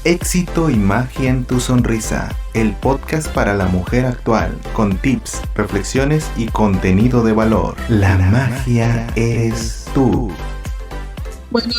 Éxito y magia en tu sonrisa, el podcast para la mujer actual, con tips, reflexiones y contenido de valor. La magia eres tú. Bueno,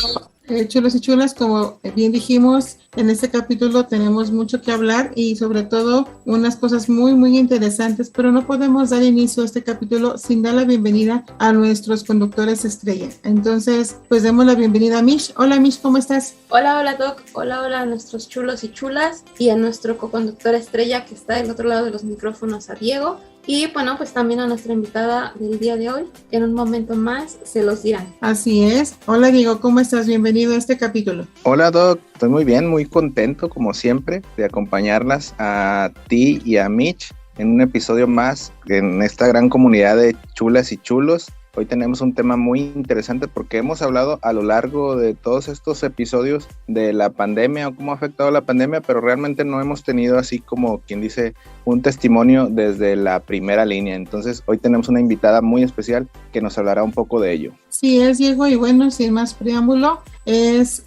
chulos y chulas, como bien dijimos, en este capítulo tenemos mucho que hablar y sobre todo unas cosas muy interesantes, pero no podemos dar inicio a este capítulo sin dar la bienvenida a nuestros conductores estrella. Entonces, pues demos la bienvenida a Mish. Hola Mish, ¿cómo estás? Hola Doc, hola a nuestros chulos y chulas y a nuestro coconductor estrella que está del otro lado de los micrófonos, a Diego. Y bueno, pues también a nuestra invitada del día de hoy, que en un momento más se los dirán. Así es. Hola Diego, ¿cómo estás? Bienvenido a este capítulo. Hola Doc, estoy muy bien, muy contento como siempre de acompañarlas a ti y a Mitch en un episodio más en esta gran comunidad de chulas y chulos. Hoy tenemos un tema muy interesante porque hemos hablado a lo largo de todos estos episodios de la pandemia o cómo ha afectado la pandemia, pero realmente no hemos tenido así como quien dice un testimonio desde la primera línea. Entonces hoy tenemos una invitada muy especial que nos hablará un poco de ello. Sí, es Diego y bueno, sin más preámbulo, es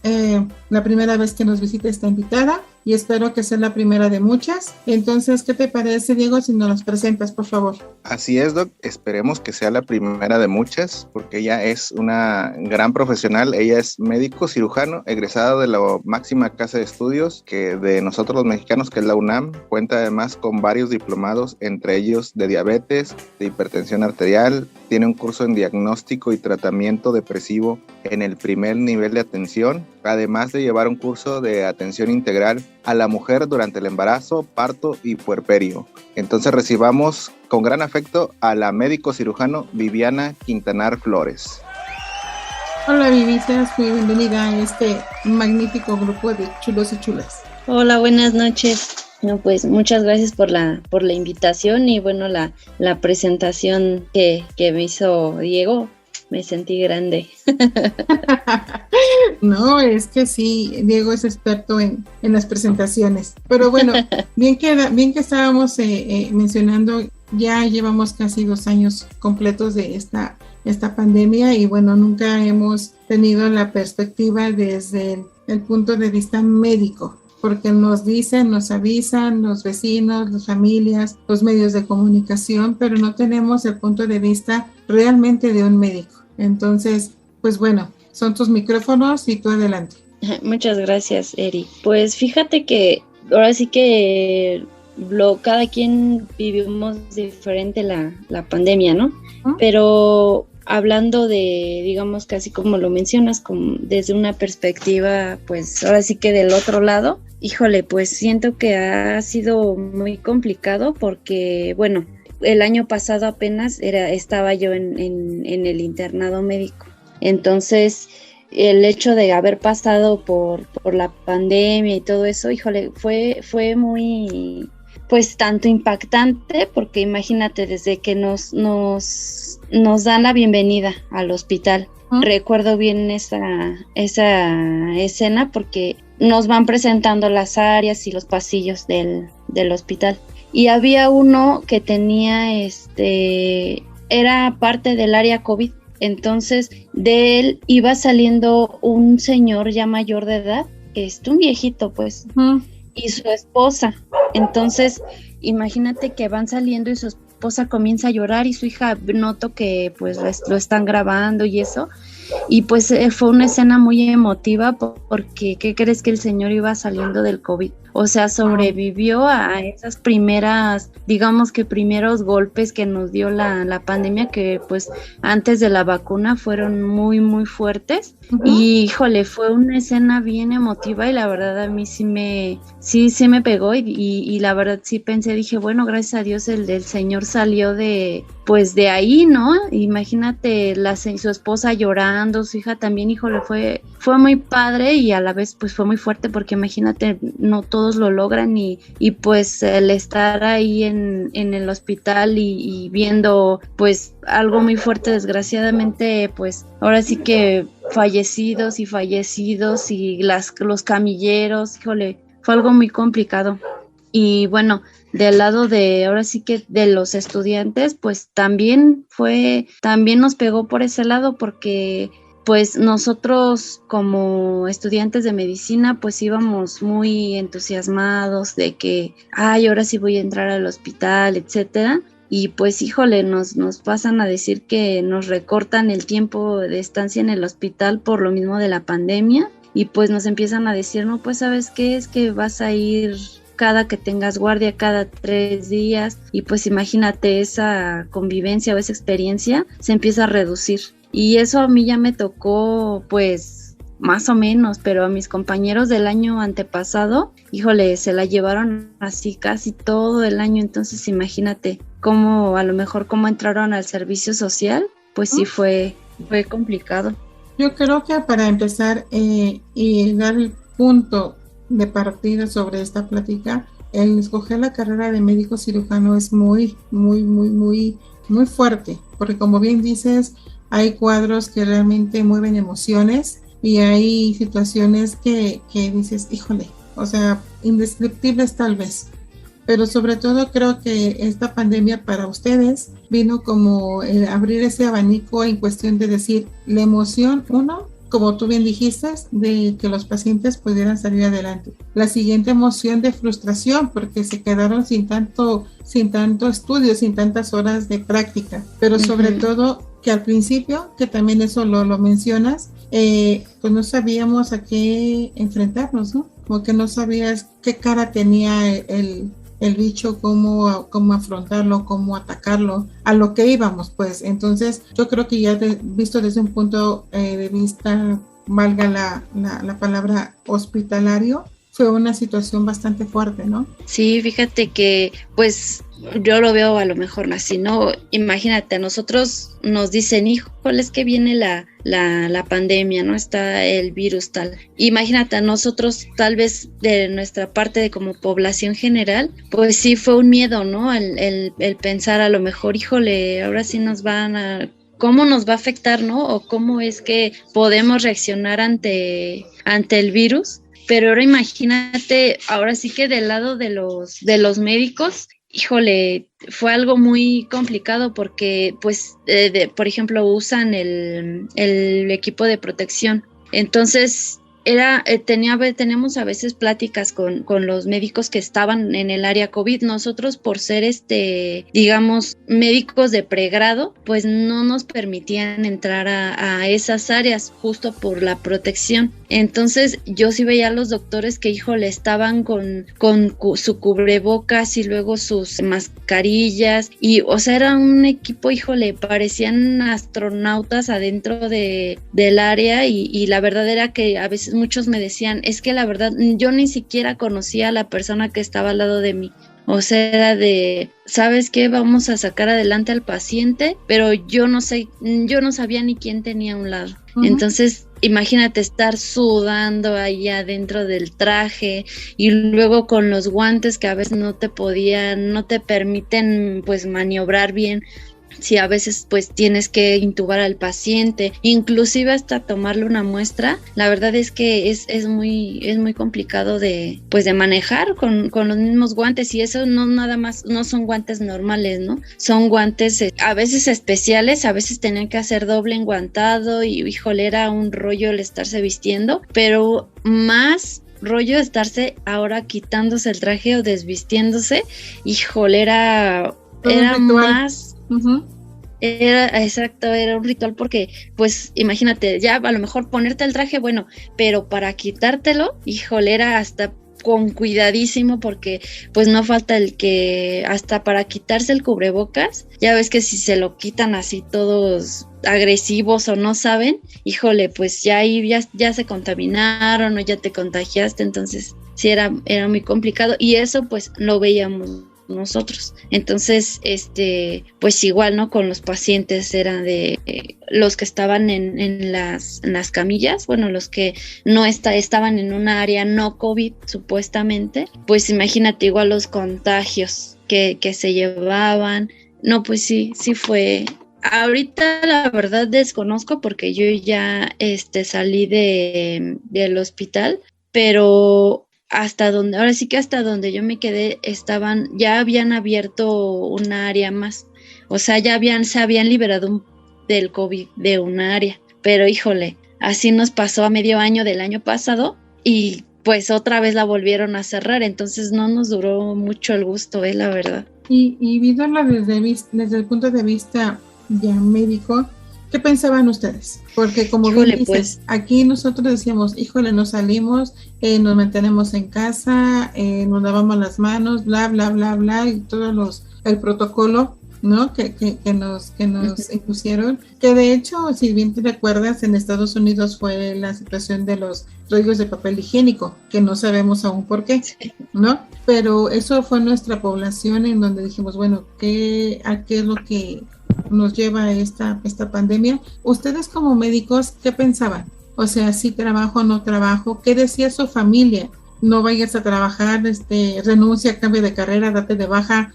la primera vez que nos visita esta invitada y espero que sea la primera de muchas. Entonces, ¿qué te parece, Diego, si nos las presentas, por favor? Así es, Doc. Esperemos que sea la primera de muchas, porque ella es una gran profesional. Ella es médico cirujano, egresada de la máxima casa de estudios que de nosotros los mexicanos, que es la UNAM. Cuenta además con varios diplomados, entre ellos de diabetes, de hipertensión arterial. Tiene un curso en diagnóstico y tratamiento depresivo en el primer nivel de atención, además de llevar un curso de atención integral a la mujer durante el embarazo, parto y puerperio. Entonces recibamos con gran afecto a la médico cirujano Viviana Quintanar Flores. Hola Vivi, seas muy bienvenida a este magnífico grupo de chulos y chulas. Hola, buenas noches. No, pues muchas gracias por la invitación y bueno, la presentación que me hizo Diego. Me sentí grande. No, es que sí, Diego es experto en las presentaciones. Pero bueno, bien que estábamos mencionando, ya llevamos casi 2 años completos de esta pandemia y bueno, nunca hemos tenido la perspectiva desde el punto de vista médico, porque nos dicen, nos avisan los vecinos, las familias, los medios de comunicación, pero no tenemos el punto de vista realmente de un médico. Entonces, pues bueno, son tus micrófonos y tú adelante. Muchas gracias, Eri. Pues fíjate que ahora sí que cada quien vivimos diferente la pandemia, ¿no? ¿Ah? Pero hablando de, digamos, casi como lo mencionas, como desde una perspectiva, pues ahora sí que del otro lado, híjole, pues siento que ha sido muy complicado porque, bueno, el año pasado apenas estaba yo en el internado médico. Entonces, el hecho de haber pasado por la pandemia y todo eso, híjole, fue muy, pues tanto impactante, porque imagínate, desde que nos dan la bienvenida al hospital. Recuerdo bien esa escena porque nos van presentando las áreas y los pasillos del hospital. Y había uno que tenía, era parte del área COVID. Entonces, de él iba saliendo un señor ya mayor de edad, un viejito, pues, y su esposa. Entonces, imagínate que van saliendo y su esposa comienza a llorar y su hija noto que, pues, lo están grabando y eso. Y pues fue una escena muy emotiva porque, ¿qué crees? Que el señor iba saliendo del COVID. O sea, sobrevivió a esas primeras, digamos que primeros golpes que nos dio la pandemia, que pues antes de la vacuna fueron muy fuertes. Y híjole, fue una escena bien emotiva y la verdad a mí sí me pegó y la verdad sí pensé, dije, bueno, gracias a Dios el señor salió de ahí, ¿no? Imagínate su esposa llorando, su hija también, híjole, fue muy padre y a la vez pues fue muy fuerte porque imagínate, no todos lo logran y pues el estar ahí en el hospital y viendo pues algo muy fuerte, desgraciadamente, pues ahora sí que fallecidos y los camilleros, híjole, fue algo muy complicado. Y bueno, del lado de, ahora sí que de los estudiantes, pues también nos pegó por ese lado porque pues nosotros como estudiantes de medicina pues íbamos muy entusiasmados de que, ay, ahora sí voy a entrar al hospital, etcétera. Y pues híjole, nos pasan a decir que nos recortan el tiempo de estancia en el hospital por lo mismo de la pandemia. Y pues nos empiezan a decir, no, pues ¿sabes qué? Es que vas a ir cada que tengas guardia, cada 3 días. Y pues imagínate, esa convivencia o esa experiencia se empieza a reducir. Y eso a mí ya me tocó pues más o menos, pero a mis compañeros del año antepasado, híjole, se la llevaron así casi todo el año. Entonces imagínate cómo a lo mejor cómo entraron al servicio social, pues sí fue complicado. Yo creo que para empezar y dar el punto de partida sobre esta plática, el escoger la carrera de médico cirujano es muy fuerte, porque como bien dices, hay cuadros que realmente mueven emociones y hay situaciones que dices, híjole, o sea, indescriptibles tal vez. Pero sobre todo creo que esta pandemia para ustedes vino como abrir ese abanico en cuestión de decir la emoción, uno, como tú bien dijiste, de que los pacientes pudieran salir adelante. La siguiente emoción de frustración, porque se quedaron sin tanto estudio, sin tantas horas de práctica. Pero sobre todo que al principio, que también eso lo mencionas, pues no sabíamos a qué enfrentarnos, ¿no? Como que no sabías qué cara tenía el bicho, cómo afrontarlo, cómo atacarlo, a lo que íbamos, pues. Entonces, yo creo que ya visto desde un punto de vista, valga la palabra hospitalario, fue una situación bastante fuerte, ¿no? Sí, fíjate que, pues, yo lo veo a lo mejor así, ¿no? Imagínate, a nosotros nos dicen, híjole, es que viene la pandemia, ¿no? Está el virus tal. Imagínate, a nosotros tal vez de nuestra parte de como población general, pues sí fue un miedo, ¿no? El pensar a lo mejor, híjole, ahora sí nos van a... ¿Cómo nos va a afectar, no? O cómo es que podemos reaccionar ante el virus. Pero ahora imagínate, ahora sí que del lado de los médicos, híjole, fue algo muy complicado porque, pues, por ejemplo, usan el equipo de protección. Entonces, teníamos a veces pláticas con los médicos que estaban en el área COVID. Nosotros, por ser digamos, médicos de pregrado, pues no nos permitían entrar a esas áreas justo por la protección. Entonces yo sí veía a los doctores que, híjole, estaban con su cubrebocas y luego sus mascarillas y, o sea, era un equipo, híjole, parecían astronautas adentro del área y la verdad era que a veces muchos me decían, es que la verdad yo ni siquiera conocía a la persona que estaba al lado de mí. O sea, era de, ¿sabes qué? Vamos a sacar adelante al paciente, pero yo no sabía ni quién tenía a un lado. Uh-huh. Entonces, imagínate estar sudando allá dentro del traje y luego con los guantes que a veces no te permiten pues maniobrar bien. Si a veces pues tienes que intubar al paciente, inclusive hasta tomarle una muestra, la verdad es que es muy complicado de manejar con los mismos guantes, y eso no nada más, no son guantes normales, ¿no? Son guantes a veces especiales, a veces tenían que hacer doble enguantado y híjole, era un rollo el estarse vistiendo, pero más rollo de estarse ahora quitándose el traje o desvistiéndose, híjole, era más... Uh-huh. Era un ritual porque, pues, imagínate, ya a lo mejor ponerte el traje, bueno, pero para quitártelo, híjole, era hasta con cuidadísimo porque, pues, no falta el que hasta para quitarse el cubrebocas, ya ves que si se lo quitan así todos agresivos o no saben, híjole, pues ya ahí ya se contaminaron o ya te contagiaste, entonces sí era muy complicado y eso, pues, lo veíamos nosotros. Entonces, pues igual, ¿no? Con los pacientes eran de los que estaban en las camillas, bueno, los que no estaban en una área no COVID, supuestamente, pues imagínate igual los contagios que se llevaban. No, pues sí fue. Ahorita la verdad desconozco porque yo ya salí del hospital, pero hasta donde yo me quedé ya habían abierto un área más, o sea, se habían liberado del COVID de un área, pero híjole, así nos pasó a medio año del año pasado y pues otra vez la volvieron a cerrar, entonces no nos duró mucho el gusto, la verdad. Y viéndola desde el punto de vista ya médico, ¿qué pensaban ustedes? Porque como bien dices, pues, aquí nosotros decíamos, híjole, no salimos, nos mantenemos en casa, nos lavamos las manos, bla, bla, bla, bla, y el protocolo, ¿no? Que nos impusieron, que de hecho, si bien te recuerdas, en Estados Unidos fue la situación de los rollos de papel higiénico, que no sabemos aún por qué, ¿no? Pero eso fue nuestra población en donde dijimos, bueno, ¿a qué es lo que nos lleva a esta pandemia? Ustedes como médicos, ¿qué pensaban? O sea, si trabajo o no trabajo, ¿qué decía su familia? No vayas a trabajar, renuncia, cambio de carrera, date de baja,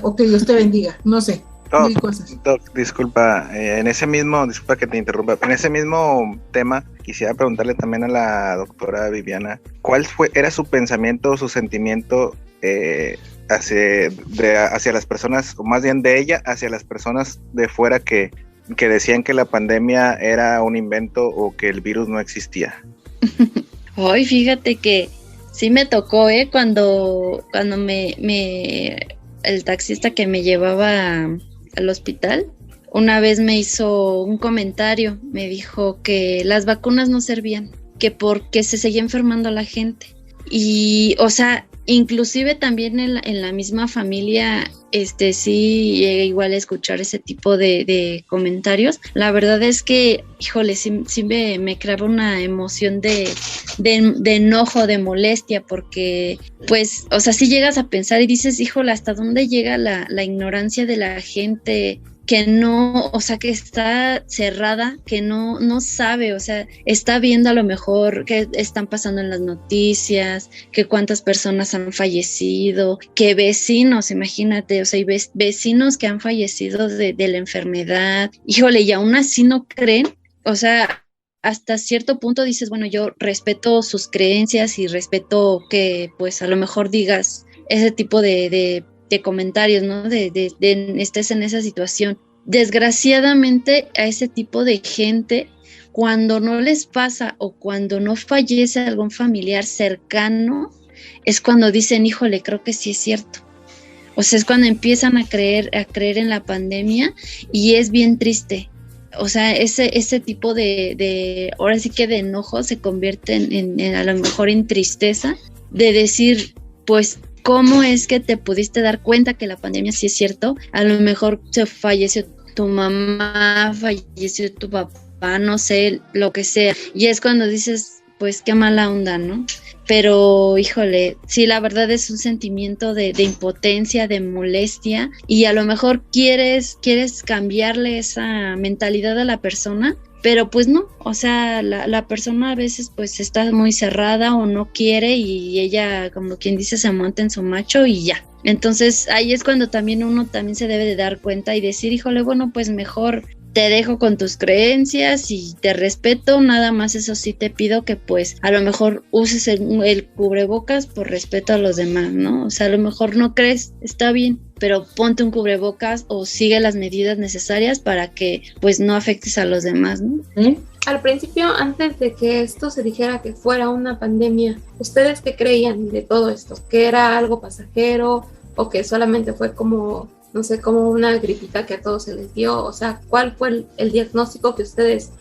o que Dios te bendiga, no sé, mil cosas. Disculpa que te interrumpa, en ese mismo tema quisiera preguntarle también a la doctora Viviana, ¿cuál era su pensamiento, su sentimiento hacia las personas, o más bien de ella, hacia las personas de fuera que decían que la pandemia era un invento o que el virus no existía? Ay, fíjate que sí me tocó, cuando el taxista que me llevaba al hospital, una vez me hizo un comentario, me dijo que las vacunas no servían, que porque se seguía enfermando la gente. Y, o sea, inclusive también en la misma familia, sí llegué igual a escuchar ese tipo de comentarios. La verdad es que, híjole, sí me creaba una emoción de enojo, de molestia, porque, pues, o sea, sí llegas a pensar y dices, híjole, ¿hasta dónde llega la ignorancia de la gente? Que no, o sea, que está cerrada, que no sabe, o sea, está viendo a lo mejor qué están pasando en las noticias, que cuántas personas han fallecido, que vecinos, imagínate, o sea, vecinos que han fallecido de la enfermedad, híjole, y aún así no creen, o sea, hasta cierto punto dices, bueno, yo respeto sus creencias y respeto que, pues, a lo mejor digas ese tipo de comentarios, ¿no? De estés en esa situación. Desgraciadamente a ese tipo de gente, cuando no les pasa o cuando no fallece algún familiar cercano, es cuando dicen, híjole, creo que sí es cierto. O sea, es cuando empiezan a creer en la pandemia, y es bien triste. O sea, ese tipo de ahora sí que de enojo se convierte en a lo mejor en tristeza, de decir, pues, ¿cómo es que te pudiste dar cuenta que la pandemia sí es cierto? A lo mejor se falleció tu mamá, falleció tu papá, no sé, lo que sea. Y es cuando dices, pues qué mala onda, ¿no? Pero, híjole, sí, la verdad es un sentimiento de impotencia, de molestia, y a lo mejor quieres cambiarle esa mentalidad a la persona, pero pues no, o sea, la persona a veces pues está muy cerrada o no quiere, y ella, como quien dice, se monta en su macho y ya. Entonces ahí es cuando también uno también se debe de dar cuenta y decir, híjole, bueno, pues mejor te dejo con tus creencias y te respeto, nada más eso sí te pido que pues a lo mejor uses el cubrebocas por respeto a los demás, ¿no? O sea, a lo mejor no crees, está bien, pero ponte un cubrebocas o sigue las medidas necesarias para que pues no afectes a los demás, ¿no? Al principio, antes de que esto se dijera que fuera una pandemia, ¿ustedes qué creían de todo esto? ¿Que era algo pasajero o que solamente fue como, no sé, como una gripita que a todos se les dio? O sea, ¿cuál fue el diagnóstico que ustedes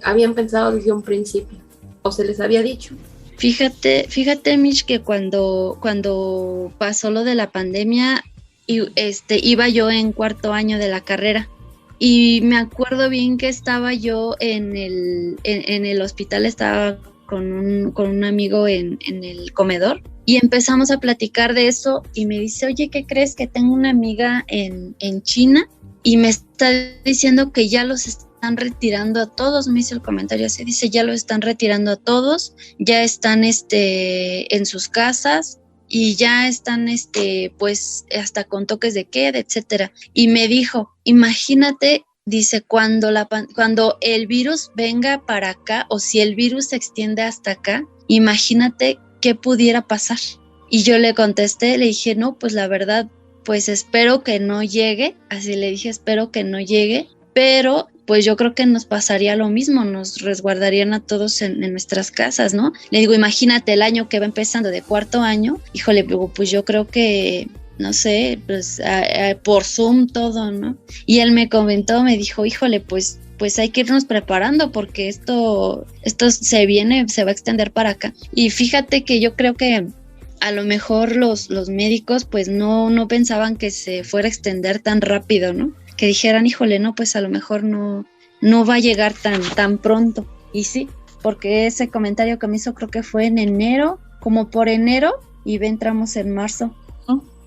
habían pensado desde un principio? ¿O se les había dicho? Fíjate, Mitch, que cuando pasó lo de la pandemia, iba yo en cuarto año de la carrera. Y me acuerdo bien que estaba yo en el hospital, estaba con un amigo en el comedor, y empezamos a platicar de eso, y me dice, oye, ¿qué crees? Que tengo una amiga en China y me está diciendo que ya los están retirando a todos. Me hizo el comentario así, dice, ya los están retirando a todos, ya están en sus casas y ya están pues hasta con toques de queda, etcétera. Y me dijo, imagínate, dice, cuando el virus venga para acá, o si el virus se extiende hasta acá, imagínate qué pudiera pasar. Y yo le contesté, le dije, no, pues la verdad, pues espero que no llegue, así le dije, espero que no llegue, pero pues yo creo que nos pasaría lo mismo, nos resguardarían a todos en nuestras casas, ¿no? Le digo, imagínate el año que va empezando de cuarto año, híjole, pues yo creo que, no sé, pues por Zoom todo, ¿no? Y él me comentó, me dijo, híjole, pues hay que irnos preparando porque esto se va a extender para acá. Y fíjate que yo creo que a lo mejor los médicos pues no pensaban que se fuera a extender tan rápido, ¿no? Que dijeran, híjole, no, pues a lo mejor no va a llegar tan pronto. Y sí, porque ese comentario que me hizo creo que fue en enero, como por enero, y entramos en marzo.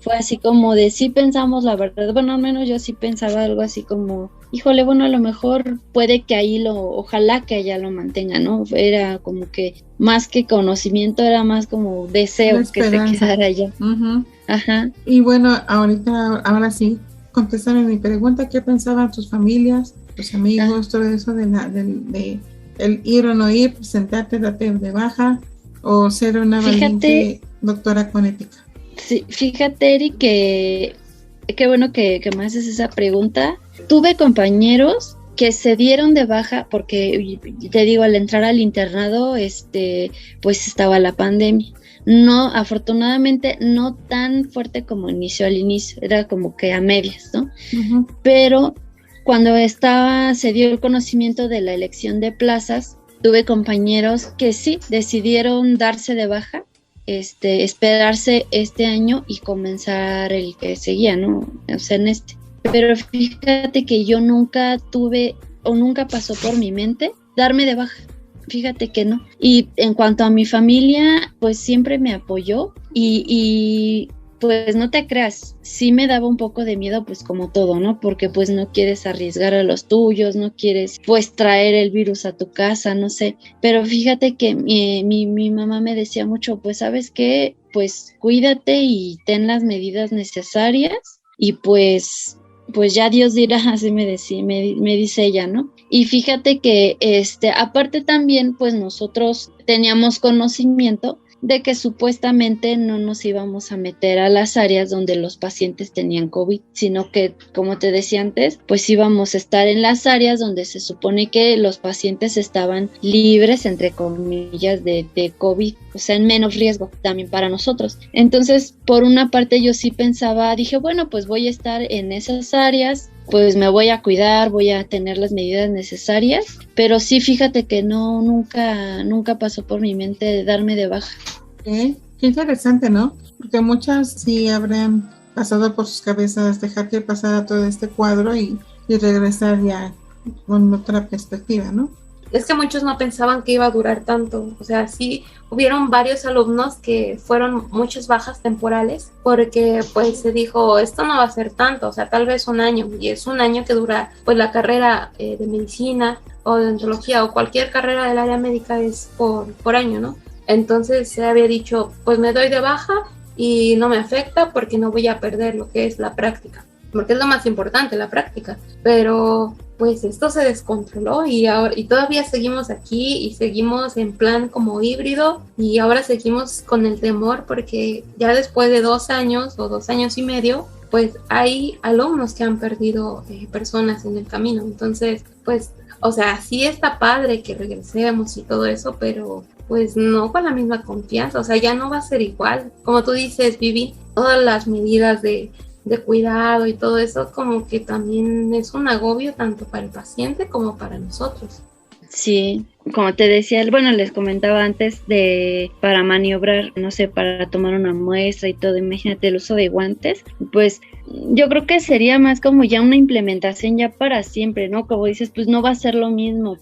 Fue así como de sí pensamos la verdad, bueno, al menos yo sí pensaba algo así como, híjole, bueno, a lo mejor puede que ahí ojalá que allá lo mantenga, ¿no? Era como que más que conocimiento, era más como deseo que se quedara allá. Uh-huh. Ajá. Y bueno, ahora sí, contéstame mi pregunta, ¿qué pensaban tus familias, tus amigos, todo eso de el ir o no ir, presentarte, darte de baja o ser una valiente doctora con ética? Sí, fíjate, Eri, que qué bueno que me haces esa pregunta. Tuve compañeros que se dieron de baja porque, te digo, al entrar al internado, pues estaba la pandemia. No, afortunadamente, no tan fuerte como inició al inicio, era como que a medias, ¿no? Uh-huh. Pero cuando se dio el conocimiento de la elección de plazas, tuve compañeros que sí decidieron darse de baja, esperarse este año y comenzar el que seguía, ¿no? O sea, Pero fíjate que yo nunca tuve o nunca pasó por mi mente darme de baja. Fíjate que no. Y en cuanto a mi familia, pues siempre me apoyó y pues no te creas, sí me daba un poco de miedo, pues como todo, ¿no? Porque pues no quieres arriesgar a los tuyos, no quieres pues traer el virus a tu casa, no sé. Pero fíjate que mi mamá me decía mucho, pues ¿sabes qué? Pues cuídate y ten las medidas necesarias y pues ya Dios dirá, así me dice ella, ¿no? Y fíjate que aparte también pues nosotros teníamos conocimiento de que supuestamente no nos íbamos a meter a las áreas donde los pacientes tenían COVID, sino que, como te decía antes, pues íbamos a estar en las áreas donde se supone que los pacientes estaban libres, entre comillas, de COVID, o sea, en menos riesgo también para nosotros. Entonces, por una parte yo sí dije, bueno, pues voy a estar en esas áreas, pues me voy a cuidar, voy a tener las medidas necesarias, pero sí, fíjate que nunca pasó por mi mente de darme de baja. Qué interesante, ¿no? Porque muchas sí habrán pasado por sus cabezas dejar que pasara todo este cuadro y regresar ya con otra perspectiva, ¿no? Es que muchos no pensaban que iba a durar tanto, o sea, sí hubieron varios alumnos que fueron muchas bajas temporales porque pues se dijo, esto no va a ser tanto, o sea, tal vez un año, y es un año que dura pues la carrera de medicina o de odontología o cualquier carrera del área médica es por año, ¿no? Entonces se había dicho, pues me doy de baja y no me afecta porque no voy a perder lo que es la práctica, porque es lo más importante, la práctica, pero pues esto se descontroló y todavía seguimos aquí y seguimos en plan como híbrido y ahora seguimos con el temor porque ya después de 2 años o 2 años y medio, pues hay alumnos que han perdido personas en el camino. Entonces, pues, o sea, sí está padre que regresemos y todo eso, pero pues no con la misma confianza, o sea, ya no va a ser igual. Como tú dices, Vivi, todas las medidas de cuidado y todo eso, como que también es un agobio tanto para el paciente como para nosotros. Sí, como te decía, bueno, les comentaba antes para maniobrar, no sé, para tomar una muestra y todo, imagínate el uso de guantes, pues yo creo que sería más como ya una implementación ya para siempre, ¿no? Como dices, pues no va a ser lo mismo,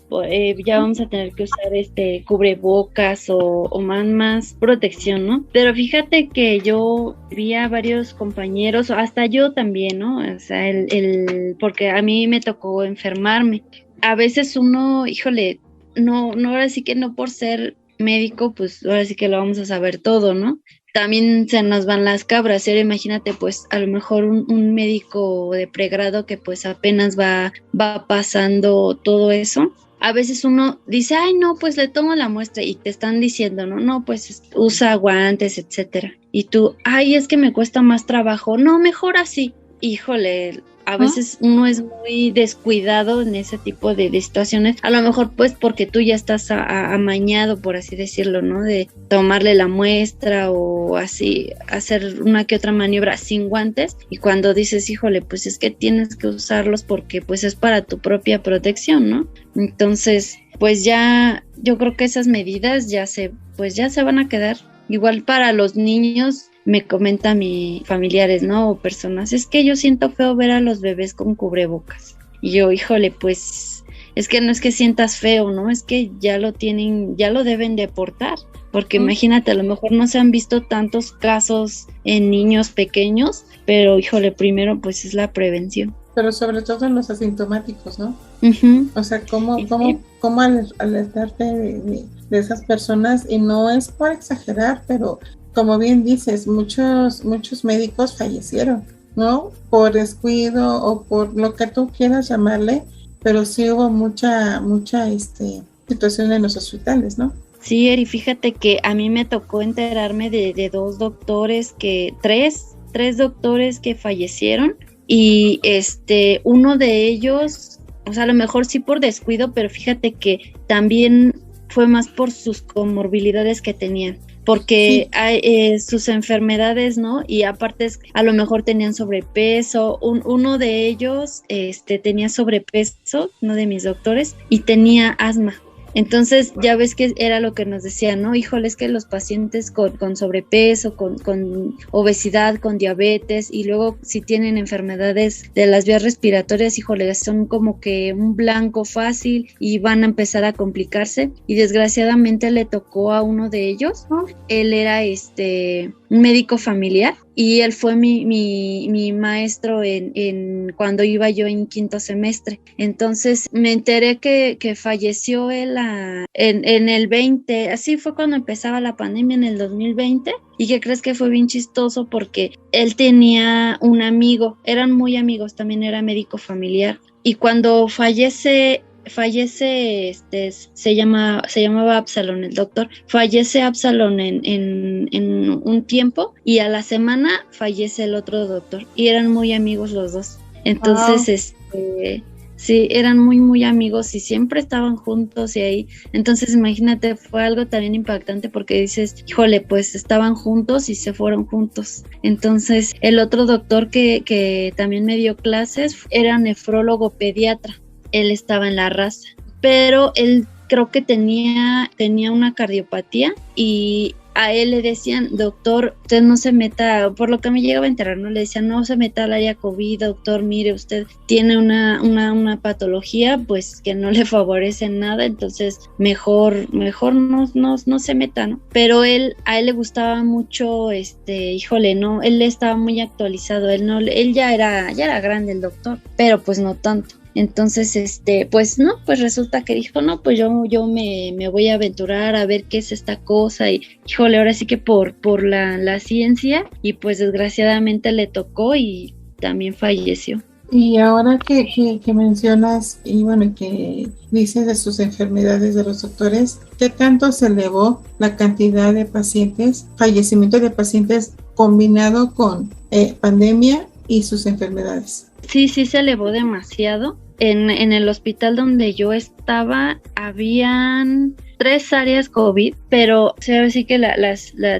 ya vamos a tener que usar cubrebocas o más protección, ¿no? Pero fíjate que yo vi a varios compañeros, hasta yo también, ¿no? O sea, porque a mí me tocó enfermarme. A veces uno, híjole, no, ahora sí que no por ser médico, pues ahora sí que lo vamos a saber todo, ¿no? También se nos van las cabras, y ahora imagínate, pues a lo mejor un médico de pregrado que pues apenas va pasando todo eso. A veces uno dice, ay no, pues le tomo la muestra y te están diciendo, no, pues usa guantes, etcétera. Y tú, ay, es que me cuesta más trabajo, no, mejor así. Híjole, a veces uno es muy descuidado en ese tipo de situaciones, a lo mejor pues porque tú ya estás amañado, por así decirlo, ¿no? De tomarle la muestra o así, hacer una que otra maniobra sin guantes, y cuando dices, híjole, pues es que tienes que usarlos porque pues es para tu propia protección, ¿no? Entonces, pues ya, yo creo que esas medidas ya se van a quedar. Igual para los niños, me comentan mis familiares, ¿no? O personas, es que yo siento feo ver a los bebés con cubrebocas. Y yo, híjole, pues es que no es que sientas feo, ¿no? Es que ya lo deben de portar. Porque imagínate, a lo mejor no se han visto tantos casos en niños pequeños, pero híjole, primero pues es la prevención. Pero sobre todo en los asintomáticos, ¿no? Uh-huh. O sea, ¿cómo alertarte de esas personas? Y no es por exagerar, pero como bien dices, muchos médicos fallecieron, ¿no? Por descuido o por lo que tú quieras llamarle, pero sí hubo mucha situación en los hospitales, ¿no? Sí, Eri, fíjate que a mí me tocó enterarme de tres doctores que fallecieron, y uno de ellos, o sea, a lo mejor sí por descuido, pero fíjate que también fue más por sus comorbilidades que tenían. Porque hay sus enfermedades, ¿no? Y aparte a lo mejor tenían sobrepeso. Uno de ellos tenía sobrepeso, uno de mis doctores, y tenía asma. Entonces ya ves que era lo que nos decían, ¿no? Híjole, es que los pacientes con sobrepeso, con obesidad, con diabetes, y luego si tienen enfermedades de las vías respiratorias, híjole, son como que un blanco fácil y van a empezar a complicarse. Y desgraciadamente le tocó a uno de ellos. Él era un médico familiar, y él fue mi maestro en cuando iba yo en quinto semestre. Entonces me enteré que falleció él en el 20, así fue cuando empezaba la pandemia, en el 2020. ¿Y qué crees? Que fue bien chistoso porque él tenía un amigo, eran muy amigos, también era médico familiar, y cuando fallece, se llamaba Absalón, el doctor. Fallece Absalón en un tiempo, y a la semana fallece el otro doctor, y eran muy amigos los dos. Entonces, sí, eran muy, muy amigos y siempre estaban juntos, y ahí, entonces imagínate, fue algo también impactante porque dices, híjole, pues estaban juntos y se fueron juntos. Entonces, el otro doctor que también me dio clases era nefrólogo pediatra. Él estaba en la raza, pero él creo que tenía una cardiopatía, y a él le decían, doctor, usted no se meta, por lo que me llegaba a enterar, ¿no? Le decían, no se meta al área COVID, doctor, mire, usted tiene una patología, pues que no le favorece nada, entonces mejor no se meta, ¿no? Pero a él le gustaba mucho, híjole, no, él estaba muy actualizado, él ya era grande el doctor, pero pues no tanto. Entonces, pues resulta que dijo, no, pues yo me voy a aventurar a ver qué es esta cosa, y híjole, ahora sí que por la ciencia, y pues desgraciadamente le tocó y también falleció. Y ahora que mencionas, y bueno, que dices de sus enfermedades de los doctores, ¿qué tanto se elevó la cantidad de pacientes, fallecimiento de pacientes combinado con pandemia y sus enfermedades? Sí, se elevó demasiado. En el hospital donde yo estaba, habían 3 áreas COVID, pero sí que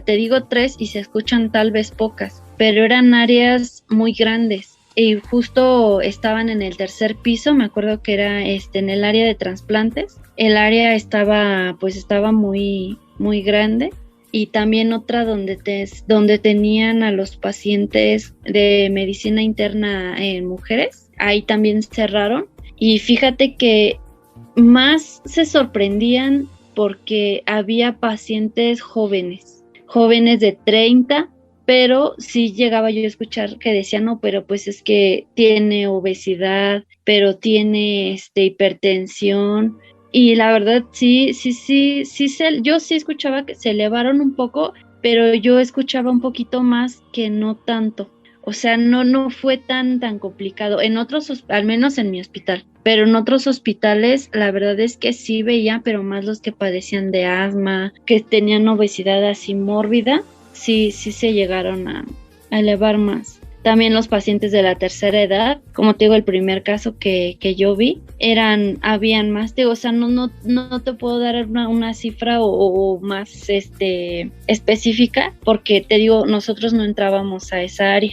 te digo 3 y se escuchan tal vez pocas, pero eran áreas muy grandes, y justo estaban en el 3er piso. Me acuerdo que era en el área de trasplantes. El área estaba muy, muy grande, y también otra donde tenían a los pacientes de medicina interna en mujeres. Ahí también cerraron, y fíjate que más se sorprendían porque había pacientes jóvenes de 30, pero sí llegaba yo a escuchar que decían, no, pero pues es que tiene obesidad, pero tiene hipertensión. Y la verdad sí, yo sí escuchaba que se elevaron un poco, pero yo escuchaba un poquito más que no tanto. O sea, no fue tan complicado. En otros, al menos en mi hospital, pero en otros hospitales la verdad es que sí veía, pero más los que padecían de asma, que tenían obesidad así mórbida, sí se llegaron a elevar más. También los pacientes de la tercera edad, como te digo, el primer caso que yo vi, habían más, o sea, no te puedo dar una cifra o más específica, porque te digo, nosotros no entrábamos a esa área,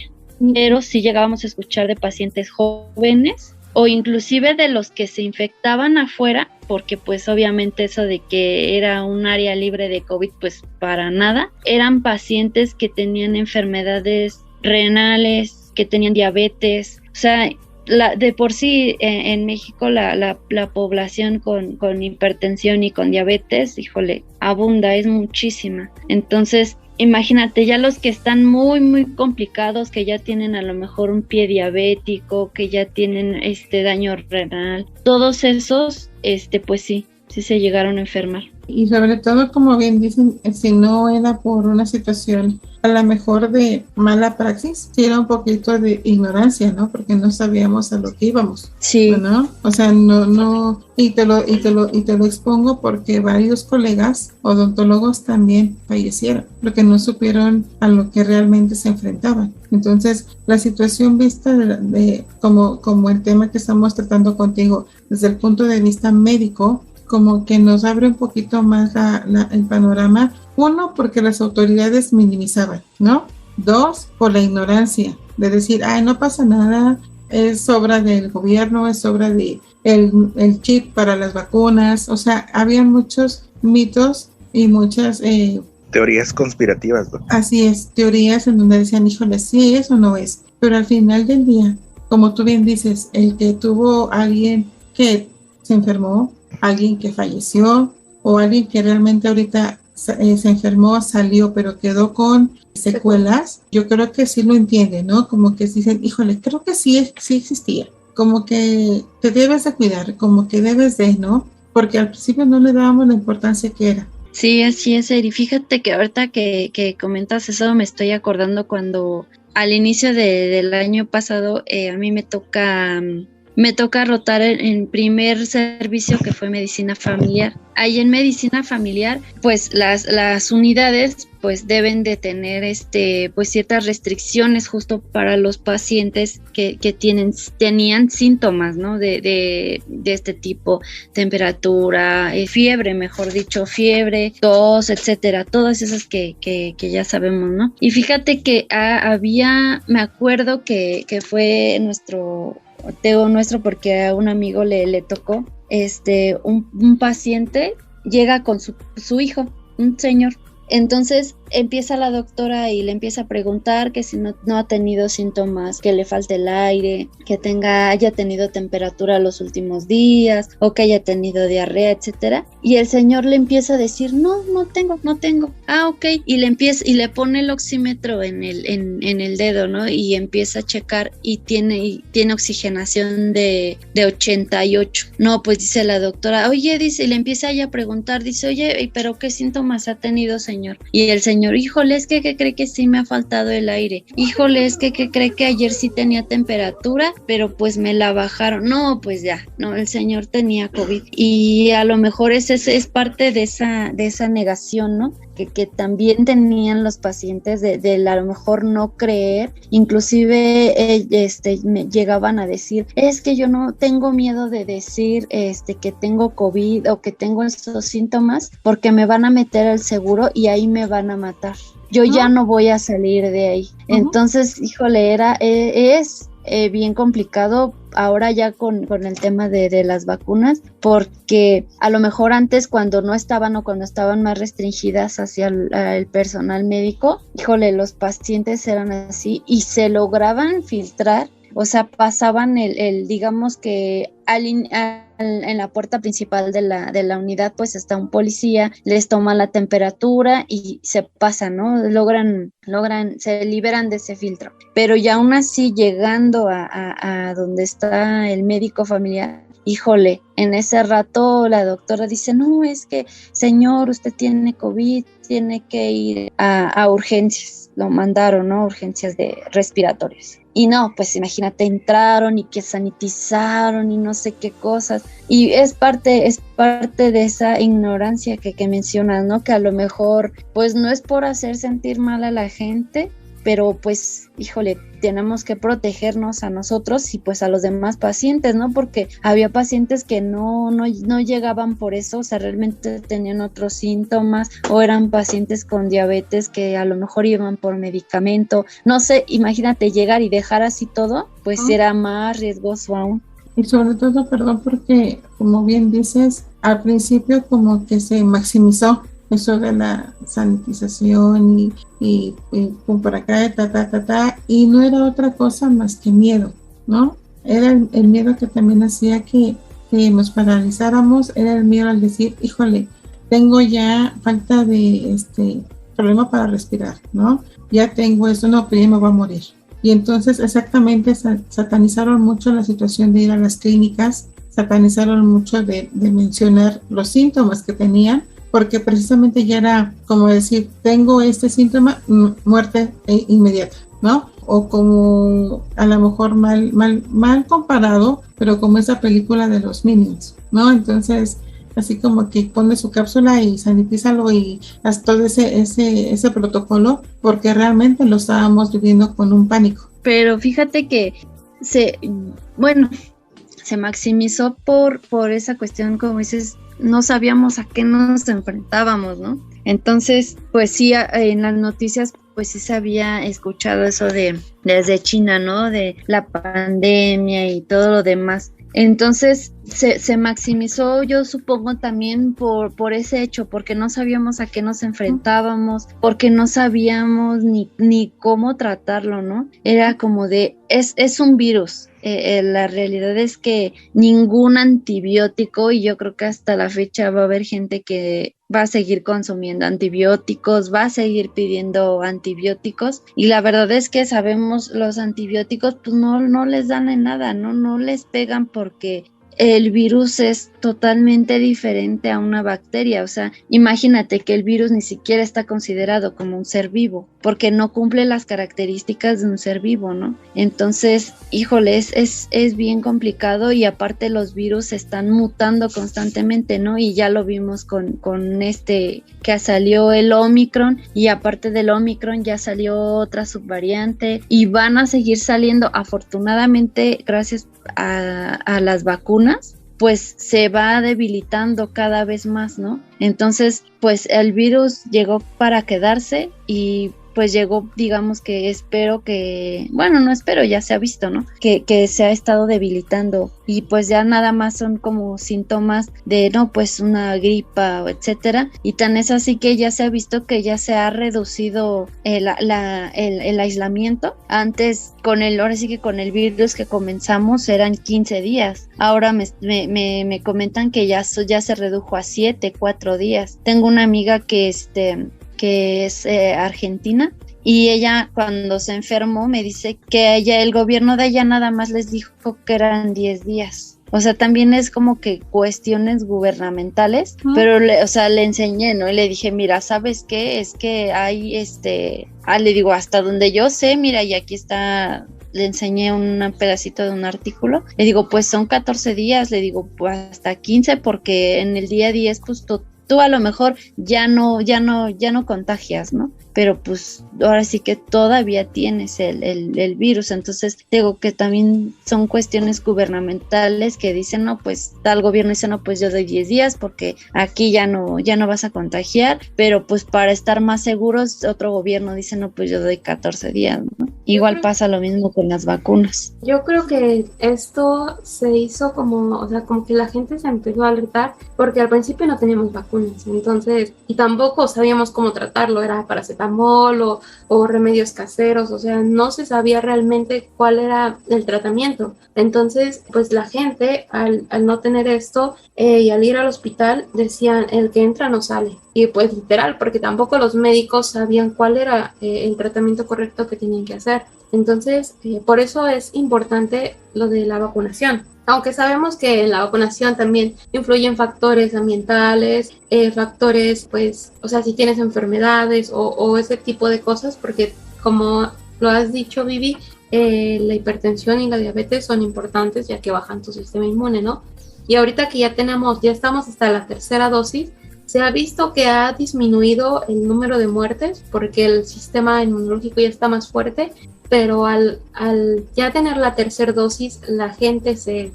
pero sí llegábamos a escuchar de pacientes jóvenes o inclusive de los que se infectaban afuera, porque pues obviamente eso de que era un área libre de COVID, pues para nada, eran pacientes que tenían enfermedades renales, que tenían diabetes, o sea, de por sí en México la población con hipertensión y con diabetes, híjole, abunda, es muchísima. Entonces, imagínate, ya los que están muy, muy complicados, que ya tienen a lo mejor un pie diabético, que ya tienen daño renal, todos esos, pues sí se llegaron a enfermar. Y sobre todo, como bien dicen, si no era por una situación a lo mejor de mala praxis, sí era un poquito de ignorancia, ¿no? Porque no sabíamos a lo que íbamos. Sí. ¿No? O sea, no, y te lo expongo porque varios colegas odontólogos también fallecieron, porque no supieron a lo que realmente se enfrentaban. Entonces, la situación vista como el tema que estamos tratando contigo, desde el punto de vista médico, como que nos abre un poquito más el panorama. Uno, porque las autoridades minimizaban, ¿no? Dos, por la ignorancia, de decir, no pasa nada, es obra del gobierno, es obra de el chip para las vacunas. O sea, había muchos mitos y muchas teorías conspirativas, ¿no? Así es, teorías en donde decían, híjole, sí es o no es. Pero al final del día, como tú bien dices, el que tuvo alguien que se enfermó, alguien que falleció o alguien que realmente ahorita se enfermó, salió, pero quedó con secuelas, yo creo que sí lo entiende, ¿no? Como que dicen, híjole, creo que sí existía. Como que te debes de cuidar, como que debes de, ¿no? Porque al principio no le dábamos la importancia que era. Sí, así es, Eri. Fíjate que ahorita que comentas eso, me estoy acordando cuando al inicio del año pasado a mí me toca rotar en primer servicio, que fue medicina familiar. Ahí en medicina familiar, pues las unidades pues deben de tener pues ciertas restricciones justo para los pacientes que tenían síntomas, ¿no? de este tipo, temperatura, fiebre, mejor dicho, tos, etcétera, todas esas que ya sabemos, ¿no? Y fíjate que me acuerdo que fue nuestro, porque a un amigo le tocó, un paciente llega con su hijo, un señor. Entonces empieza la doctora y le empieza a preguntar que si no ha tenido síntomas, que le falte el aire, que haya tenido temperatura los últimos días o que haya tenido diarrea, etcétera. Y el señor le empieza a decir, no tengo. Ok. Y le pone el oxímetro en el dedo, ¿no? Y empieza a checar y tiene oxigenación de 88. No, pues dice la doctora, oye, dice, y le empieza ella a preguntar, dice, oye, ¿pero qué síntomas ha tenido, señor? Y el señor, híjole, es que cree que sí me ha faltado el aire, híjole, es que cree que ayer sí tenía temperatura, pero pues me la bajaron. No, pues ya, no, el señor tenía COVID. Y a lo mejor ese es parte de esa negación, ¿no? Que también tenían los pacientes de a lo mejor no creer, inclusive me llegaban a decir, es que yo no tengo miedo de decir que tengo COVID o que tengo esos síntomas porque me van a meter al seguro y ahí me van a matar. Yo ya no voy a salir de ahí. Entonces, híjole, es bien complicado ahora ya con el tema de las vacunas, porque a lo mejor antes cuando no estaban o cuando estaban más restringidas hacia el personal médico, híjole, los pacientes eran así y se lograban filtrar, o sea, pasaban digamos que en la puerta principal de la unidad pues está un policía, les toma la temperatura y se pasan, ¿no? Se liberan de ese filtro. Pero ya aún así llegando a donde está el médico familiar, híjole, en ese rato la doctora dice, no, es que señor, usted tiene COVID, tiene que ir a urgencias. Lo mandaron, ¿no? Urgencias respiratorias. Y no, pues imagínate, entraron y que sanitizaron y no sé qué cosas. Y es parte de esa ignorancia que mencionas, ¿no? Que a lo mejor, pues no es por hacer sentir mal a la gente, pero pues, híjole, tenemos que protegernos a nosotros y pues a los demás pacientes, ¿no? Porque había pacientes que no llegaban por eso, o sea, realmente tenían otros síntomas, o eran pacientes con diabetes que a lo mejor iban por medicamento, no sé, imagínate llegar y dejar así todo, pues era más riesgoso aún. Y sobre todo, perdón, porque como bien dices, al principio como que se maximizó eso de la sanitización y pum por acá, y no era otra cosa más que miedo, ¿no? Era el miedo que también hacía que nos paralizáramos, era el miedo al decir, híjole, tengo ya falta de problema para respirar, ¿no? Ya tengo esto, no, pero ya me voy a morir. Y entonces exactamente satanizaron mucho la situación de ir a las clínicas, satanizaron mucho de mencionar los síntomas que tenían, porque precisamente ya era como decir, tengo este síntoma, muerte inmediata, ¿no? O como a lo mejor mal comparado, pero como esa película de los Minions, ¿no? Entonces, así como que pone su cápsula y sanitízalo y haz todo ese protocolo, porque realmente lo estábamos viviendo con un pánico. Pero fíjate que se maximizó por esa cuestión, como dices, no sabíamos a qué nos enfrentábamos, ¿no? Entonces, pues sí, en las noticias, pues sí se había escuchado eso desde China, ¿no? De la pandemia y todo lo demás. Entonces se maximizó, yo supongo, también por ese hecho, porque no sabíamos a qué nos enfrentábamos, porque no sabíamos ni cómo tratarlo, ¿no? Era como es un virus. La realidad es que ningún antibiótico, y yo creo que hasta la fecha va a haber gente que va a seguir consumiendo antibióticos, va a seguir pidiendo antibióticos, y la verdad es que sabemos los antibióticos pues no les dan en nada, no les pegan, porque el virus es totalmente diferente a una bacteria. O sea, imagínate que el virus ni siquiera está considerado como un ser vivo, porque no cumple las características de un ser vivo, ¿no? Entonces, híjole, es bien complicado, y aparte los virus están mutando constantemente, ¿no? Y ya lo vimos con que salió el Omicron, y aparte del Omicron ya salió otra subvariante, y van a seguir saliendo, afortunadamente, gracias a las vacunas, pues se va debilitando cada vez más, ¿no? Entonces, pues el virus llegó para quedarse, y pues llegó, digamos que ya se ha visto, ¿no? Que se ha estado debilitando, y pues ya nada más son como síntomas de, no, pues una gripa, etcétera, y tan es así que ya se ha visto que ya se ha reducido el aislamiento. Antes, ahora sí que con el virus que comenzamos eran 15 días, ahora me comentan que ya se redujo a 4 días. Tengo una amiga que es argentina, y ella cuando se enfermó me dice que el gobierno de ella nada más les dijo que eran 10 días. O sea, también es como que cuestiones gubernamentales, pero le enseñé, ¿no? Y le dije, mira, ¿sabes qué? Es que hay le digo, hasta donde yo sé, mira, y aquí está. Le enseñé un pedacito de un artículo, le digo, pues son 14 días, le digo, pues hasta 15, porque en el día 10, pues tú a lo mejor ya no contagias, ¿no? Pero pues ahora sí que todavía tienes el virus. Entonces digo que también son cuestiones gubernamentales que dicen, no, pues tal gobierno dice, no, pues yo doy 10 días porque aquí ya no vas a contagiar, pero pues para estar más seguros otro gobierno dice, no, pues yo doy 14 días, ¿no? Igual pasa lo mismo con las vacunas. Yo creo que esto se hizo como que la gente se empezó a alertar, porque al principio no teníamos vacunas, entonces, y tampoco sabíamos cómo tratarlo, era paracetamol o remedios caseros, o sea, no se sabía realmente cuál era el tratamiento. Entonces, pues la gente al no tener esto y al ir al hospital decían, el que entra no sale. Y pues literal, porque tampoco los médicos sabían cuál era el tratamiento correcto que tenían que hacer. Entonces, por eso es importante lo de la vacunación. Aunque sabemos que en la vacunación también influyen factores ambientales, factores, pues, o sea, si tienes enfermedades o ese tipo de cosas, porque como lo has dicho, Vivi, la hipertensión y la diabetes son importantes ya que bajan tu sistema inmune, ¿no? Y ahorita que ya estamos hasta la tercera dosis, se ha visto que ha disminuido el número de muertes porque el sistema inmunológico ya está más fuerte, pero al ya tener la tercera dosis, la gente se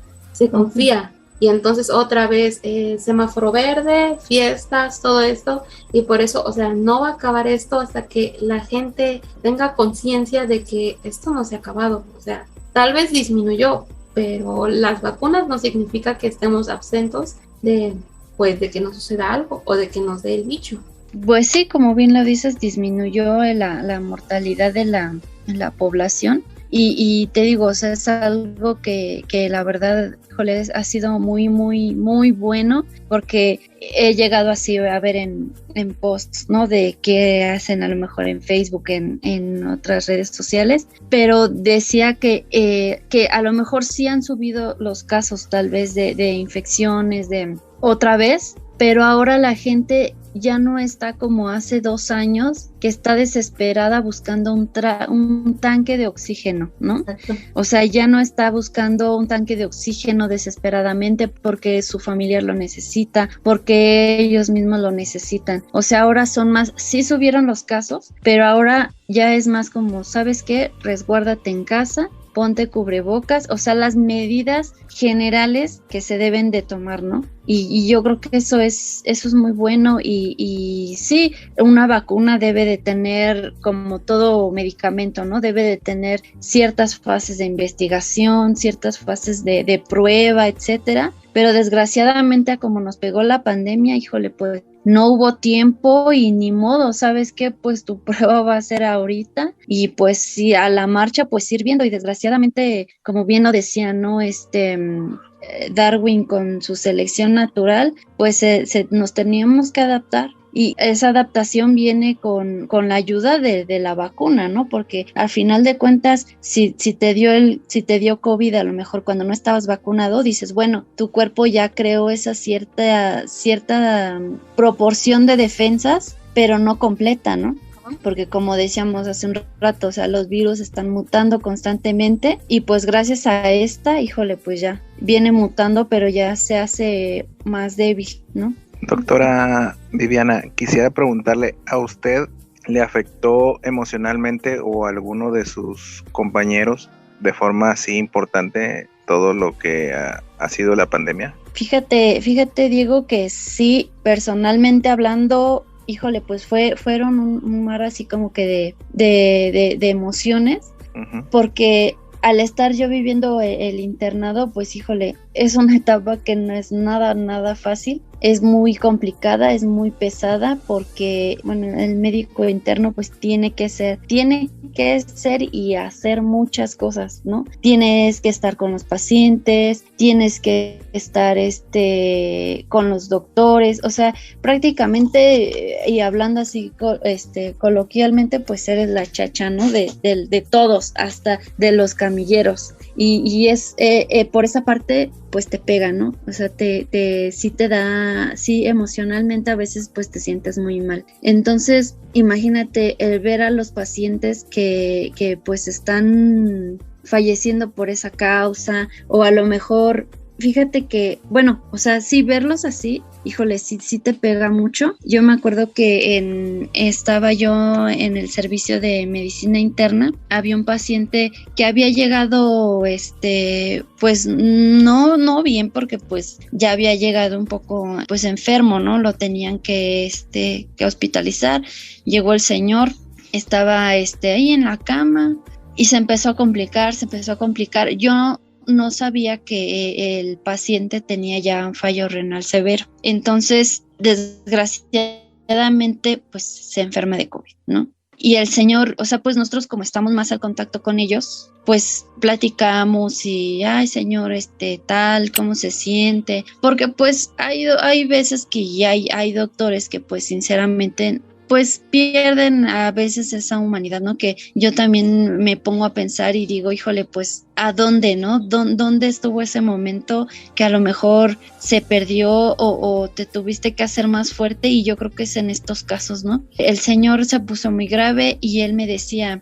confía. Y entonces otra vez semáforo verde, fiestas, todo esto, y por eso, o sea, no va a acabar esto hasta que la gente tenga conciencia de que esto no se ha acabado. O sea, tal vez disminuyó, pero las vacunas no significa que estemos absentos de que nos suceda algo o de que nos dé el bicho. Pues sí, como bien lo dices, disminuyó la mortalidad de la población. Y te digo, o sea, es algo que la verdad, híjole, ha sido muy, muy, muy bueno, porque he llegado así a ver en posts, ¿no? De qué hacen a lo mejor en Facebook, en otras redes sociales, pero decía que a lo mejor sí han subido los casos tal vez de infecciones, de otra vez, pero ahora la gente ya no está como hace 2 años, que está desesperada buscando un tanque de oxígeno, ¿no? Exacto. O sea, ya no está buscando un tanque de oxígeno desesperadamente porque su familiar lo necesita, porque ellos mismos lo necesitan. O sea, ahora son más, sí subieron los casos, pero ahora ya es más como, ¿sabes qué? Resguárdate en casa, ponte cubrebocas, o sea, las medidas generales que se deben de tomar, ¿no? Y yo creo que eso es muy bueno y sí, una vacuna debe de tener, como todo medicamento, ¿no? Debe de tener ciertas fases de investigación, ciertas fases de prueba, etcétera, pero desgraciadamente como nos pegó la pandemia, híjole, pues no hubo tiempo y ni modo, ¿sabes qué? Pues tu prueba va a ser ahorita y pues sí, a la marcha pues ir viendo y desgraciadamente, como bien lo decía, ¿no? Darwin con su selección natural, pues nos teníamos que adaptar. Y esa adaptación viene con la ayuda de la vacuna, ¿no? Porque al final de cuentas, si te dio COVID, a lo mejor cuando no estabas vacunado, dices, bueno, tu cuerpo ya creó esa cierta proporción de defensas, pero no completa, ¿no? Porque como decíamos hace un rato, o sea, los virus están mutando constantemente y pues gracias a esta, híjole, pues ya viene mutando, pero ya se hace más débil, ¿no? Doctora Viviana, quisiera preguntarle, ¿a usted le afectó emocionalmente o a alguno de sus compañeros de forma así importante todo lo que ha sido la pandemia? Fíjate, Diego, que sí, personalmente hablando, híjole, pues fueron un mar así como que de emociones, uh-huh. Porque al estar yo viviendo el internado, pues híjole, es una etapa que no es nada fácil, es muy complicada, es muy pesada, porque bueno, el médico interno pues tiene que ser y hacer muchas cosas, ¿no? Tienes que estar con los pacientes, tienes que estar con los doctores, o sea, prácticamente, y hablando así coloquialmente, pues eres la chacha, ¿no? De todos, hasta de los camilleros, y es por esa parte pues te pega, ¿no? O sea, sí te da, sí, emocionalmente a veces pues te sientes muy mal. Entonces, imagínate el ver a los pacientes que pues están falleciendo por esa causa, o a lo mejor, fíjate que, bueno, o sea, sí, verlos así, híjole, sí te pega mucho. Yo me acuerdo que estaba yo en el servicio de medicina interna, había un paciente que había llegado, pues no bien, porque pues ya había llegado un poco, pues enfermo, ¿no? Lo tenían que hospitalizar. Llegó el señor, estaba ahí en la cama y se empezó a complicar. Yo no sabía que el paciente tenía ya un fallo renal severo. Entonces, desgraciadamente, pues se enferma de COVID, ¿no? Y el señor, o sea, pues nosotros como estamos más al contacto con ellos, pues platicamos y, ay, señor, tal, ¿cómo se siente? Porque pues hay veces que ya hay doctores que pues sinceramente pues pierden a veces esa humanidad, ¿no? Que yo también me pongo a pensar y digo, híjole, pues, ¿a dónde, no? ¿Dónde estuvo ese momento que a lo mejor se perdió o te tuviste que hacer más fuerte? Y yo creo que es en estos casos, ¿no? El señor se puso muy grave y él me decía,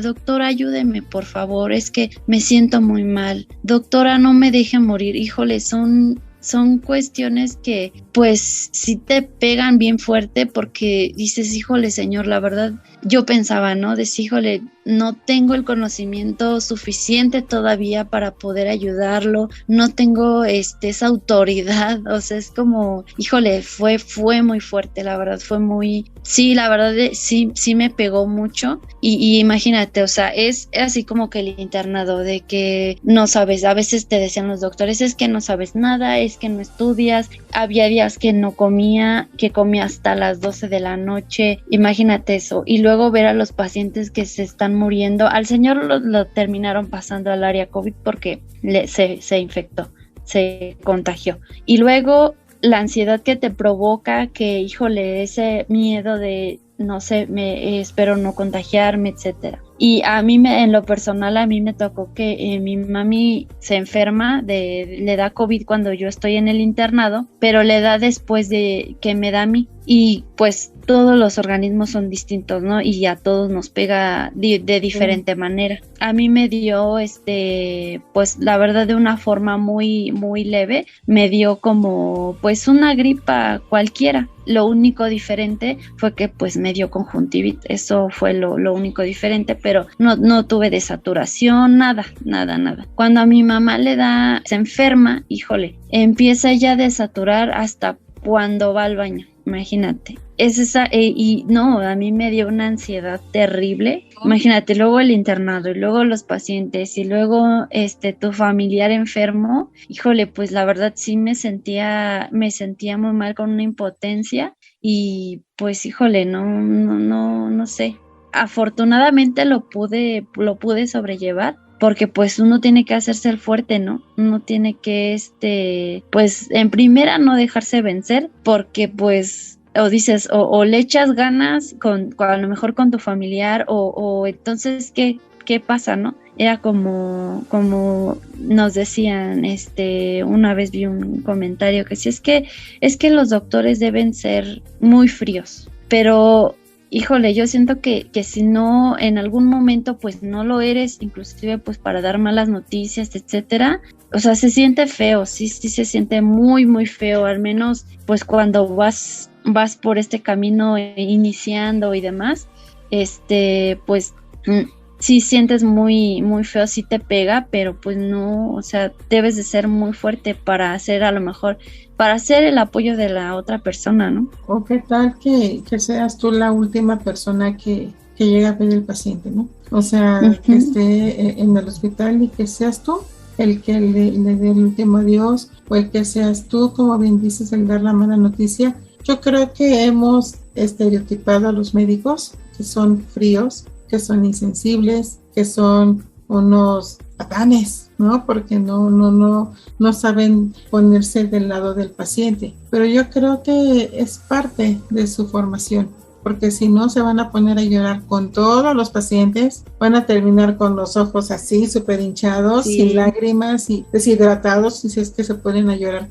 doctora, ayúdeme, por favor, es que me siento muy mal. Doctora, no me deje morir. Híjole, son son cuestiones que pues sí te pegan bien fuerte porque dices, híjole, señor, la verdad, yo pensaba, ¿no? Decía, híjole, no tengo el conocimiento suficiente todavía para poder ayudarlo, no tengo esa autoridad, o sea, es como, híjole, fue muy fuerte, la verdad, sí, la verdad, sí me pegó mucho y imagínate, o sea, es así como que el internado de que no sabes, a veces te decían los doctores, es que no sabes nada, es que no estudias, había días que no comía, que comía hasta las 12 de la noche, imagínate eso, y luego ver a los pacientes que se están muriendo, al señor lo terminaron pasando al área COVID porque se infectó, se contagió, y luego la ansiedad que te provoca, que híjole, ese miedo de no sé, espero no contagiarme, etcétera. Y a mí en lo personal, a mí me tocó que mi mami se enferma, le da COVID cuando yo estoy en el internado, pero le da después de que me da a mí. Y pues todos los organismos son distintos, ¿no? Y a todos nos pega de diferente manera. A mí me dio, pues la verdad de una forma muy, muy leve, me dio como pues una gripa cualquiera. Lo único diferente fue que pues me dio conjuntivitis, eso fue lo único diferente, pero no tuve desaturación, nada. Cuando a mi mamá se enferma, híjole, empieza ella a desaturar hasta cuando va al baño, imagínate. Es esa, y no, a mí me dio una ansiedad terrible. Imagínate, luego el internado, y luego los pacientes, y luego tu familiar enfermo. Híjole, pues la verdad sí me sentía muy mal, con una impotencia, y pues híjole, no sé. Afortunadamente lo pude sobrellevar, porque pues uno tiene que hacerse el fuerte, ¿no? Uno tiene que, pues en primera no dejarse vencer, porque pues o dices, o le echas ganas a lo mejor con tu familiar, o entonces, ¿qué pasa, no? Era como nos decían, una vez vi un comentario que sí, es que los doctores deben ser muy fríos, pero híjole, yo siento que si no, en algún momento pues no lo eres, inclusive pues para dar malas noticias, etcétera, o sea, se siente feo, sí se siente muy, muy feo, al menos pues cuando vas por este camino iniciando y demás, pues sí sientes muy, muy feo, sí te pega, pero pues no, o sea, debes de ser muy fuerte para hacer el apoyo de la otra persona, ¿no? O qué tal que seas tú la última persona que llega a ver el paciente, ¿no? O sea, uh-huh, que esté en el hospital y que seas tú el que le dé el último adiós, o el que seas tú, como bien dices, el dar la mala noticia. Yo creo que hemos estereotipado a los médicos que son fríos, que son insensibles, que son unos patanes, ¿no? Porque no saben ponerse del lado del paciente. Pero yo creo que es parte de su formación, porque si no se van a poner a llorar con todos los pacientes, van a terminar con los ojos así, súper hinchados, sí, sin lágrimas y deshidratados, y si es que se ponen a llorar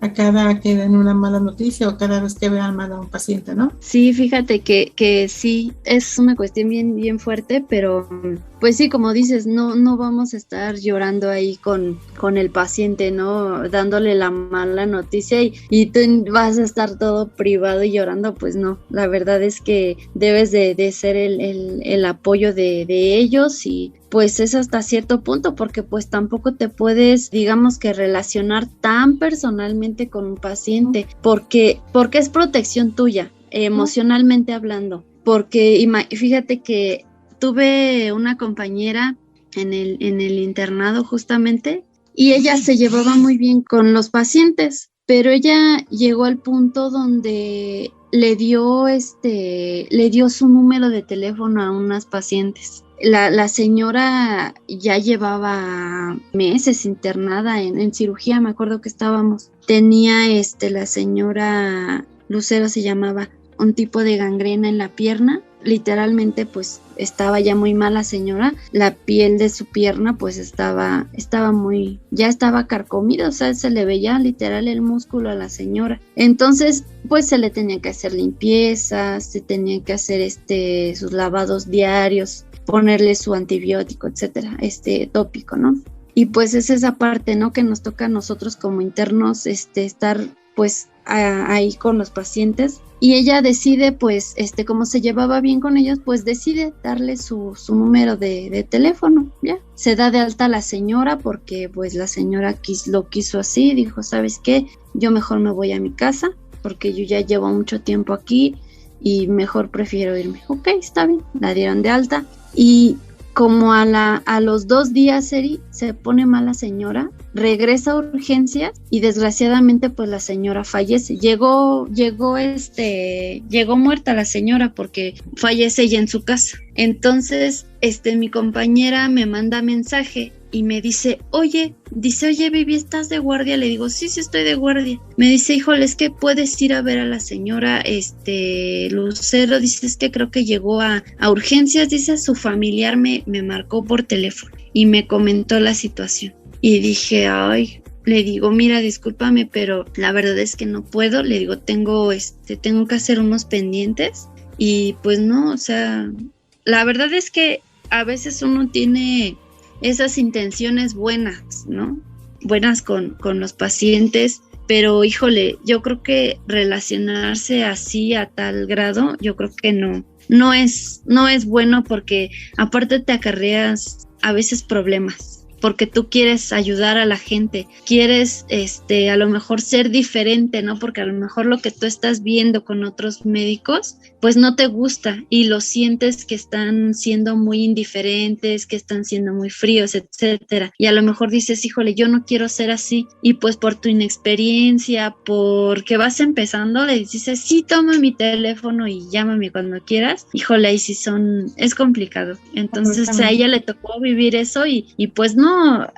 a cada que den una mala noticia o cada vez que vean mal a un paciente, ¿no? Sí, fíjate que sí, es una cuestión bien, bien fuerte, pero pues sí, como dices, no vamos a estar llorando ahí con el paciente, ¿no? Dándole la mala noticia y tú vas a estar todo privado y llorando, pues no, la verdad es que debes de ser el apoyo de ellos, y pues es hasta cierto punto, porque pues tampoco te puedes, digamos que relacionar tan personalmente con un paciente, porque es protección tuya, emocionalmente hablando, porque fíjate que tuve una compañera en el internado justamente, y ella se llevaba muy bien con los pacientes, pero ella llegó al punto donde le dio su número de teléfono a unas pacientes. La señora ya llevaba meses internada en cirugía, me acuerdo que estábamos. Tenía la señora Lucero se llamaba, un tipo de gangrena en la pierna. Literalmente pues estaba ya muy mal la señora, la piel de su pierna pues estaba ya estaba carcomida, o sea, se le veía literal el músculo a la señora. Entonces pues se le tenía que hacer limpieza, se tenía que hacer sus lavados diarios, ponerle su antibiótico, etcétera, tópico, ¿no? Y pues es esa parte, ¿no? Que nos toca a nosotros como internos, estar pues ahí con los pacientes. Y ella decide, pues, como se llevaba bien con ellos, pues decide darle su número de teléfono, ¿ya? Se da de alta a la señora porque, pues, la señora lo quiso así, dijo, ¿sabes qué? Yo mejor me voy a mi casa porque yo ya llevo mucho tiempo aquí y mejor prefiero irme. Ok, está bien, la dieron de alta y como a los 2 días, Eri, se pone mal la señora, regresa a urgencias y desgraciadamente pues la señora fallece. Llegó muerta la señora porque fallece ella en su casa. Entonces, mi compañera me manda mensaje y me dice, oye, Vivi, ¿estás de guardia? Le digo, sí, estoy de guardia. Me dice, híjole, es que puedes ir a ver a la señora Lucero, dice, es que creo que llegó a urgencias, dice, su familiar me marcó por teléfono y me comentó la situación. Y dije, ay, le digo, mira, discúlpame, pero la verdad es que no puedo, le digo, tengo que hacer unos pendientes y pues no, o sea, la verdad es que a veces uno tiene esas intenciones buenas, ¿no? Buenas con los pacientes, pero híjole, yo creo que relacionarse así a tal grado, yo creo que no es bueno porque aparte te acarreas a veces problemas. Porque tú quieres ayudar a la gente, quieres a lo mejor ser diferente, ¿no? Porque a lo mejor lo que tú estás viendo con otros médicos, pues no te gusta y lo sientes que están siendo muy indiferentes, que están siendo muy fríos, etcétera. Y a lo mejor dices, híjole, yo no quiero ser así. Y pues por tu inexperiencia, porque vas empezando, le dices, sí, toma mi teléfono y llámame cuando quieras. Híjole, ahí sí es complicado. Entonces a ella le tocó vivir eso y pues no,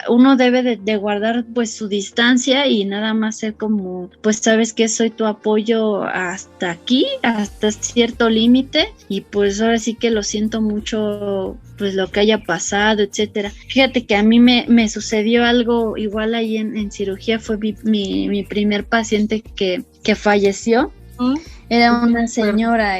uno debe de guardar pues su distancia y nada más ser como, pues sabes que soy tu apoyo hasta aquí, hasta cierto límite y pues ahora sí que lo siento mucho pues lo que haya pasado, etcétera. Fíjate que a mí me sucedió algo igual ahí en cirugía, fue mi primer paciente que falleció. Era una señora,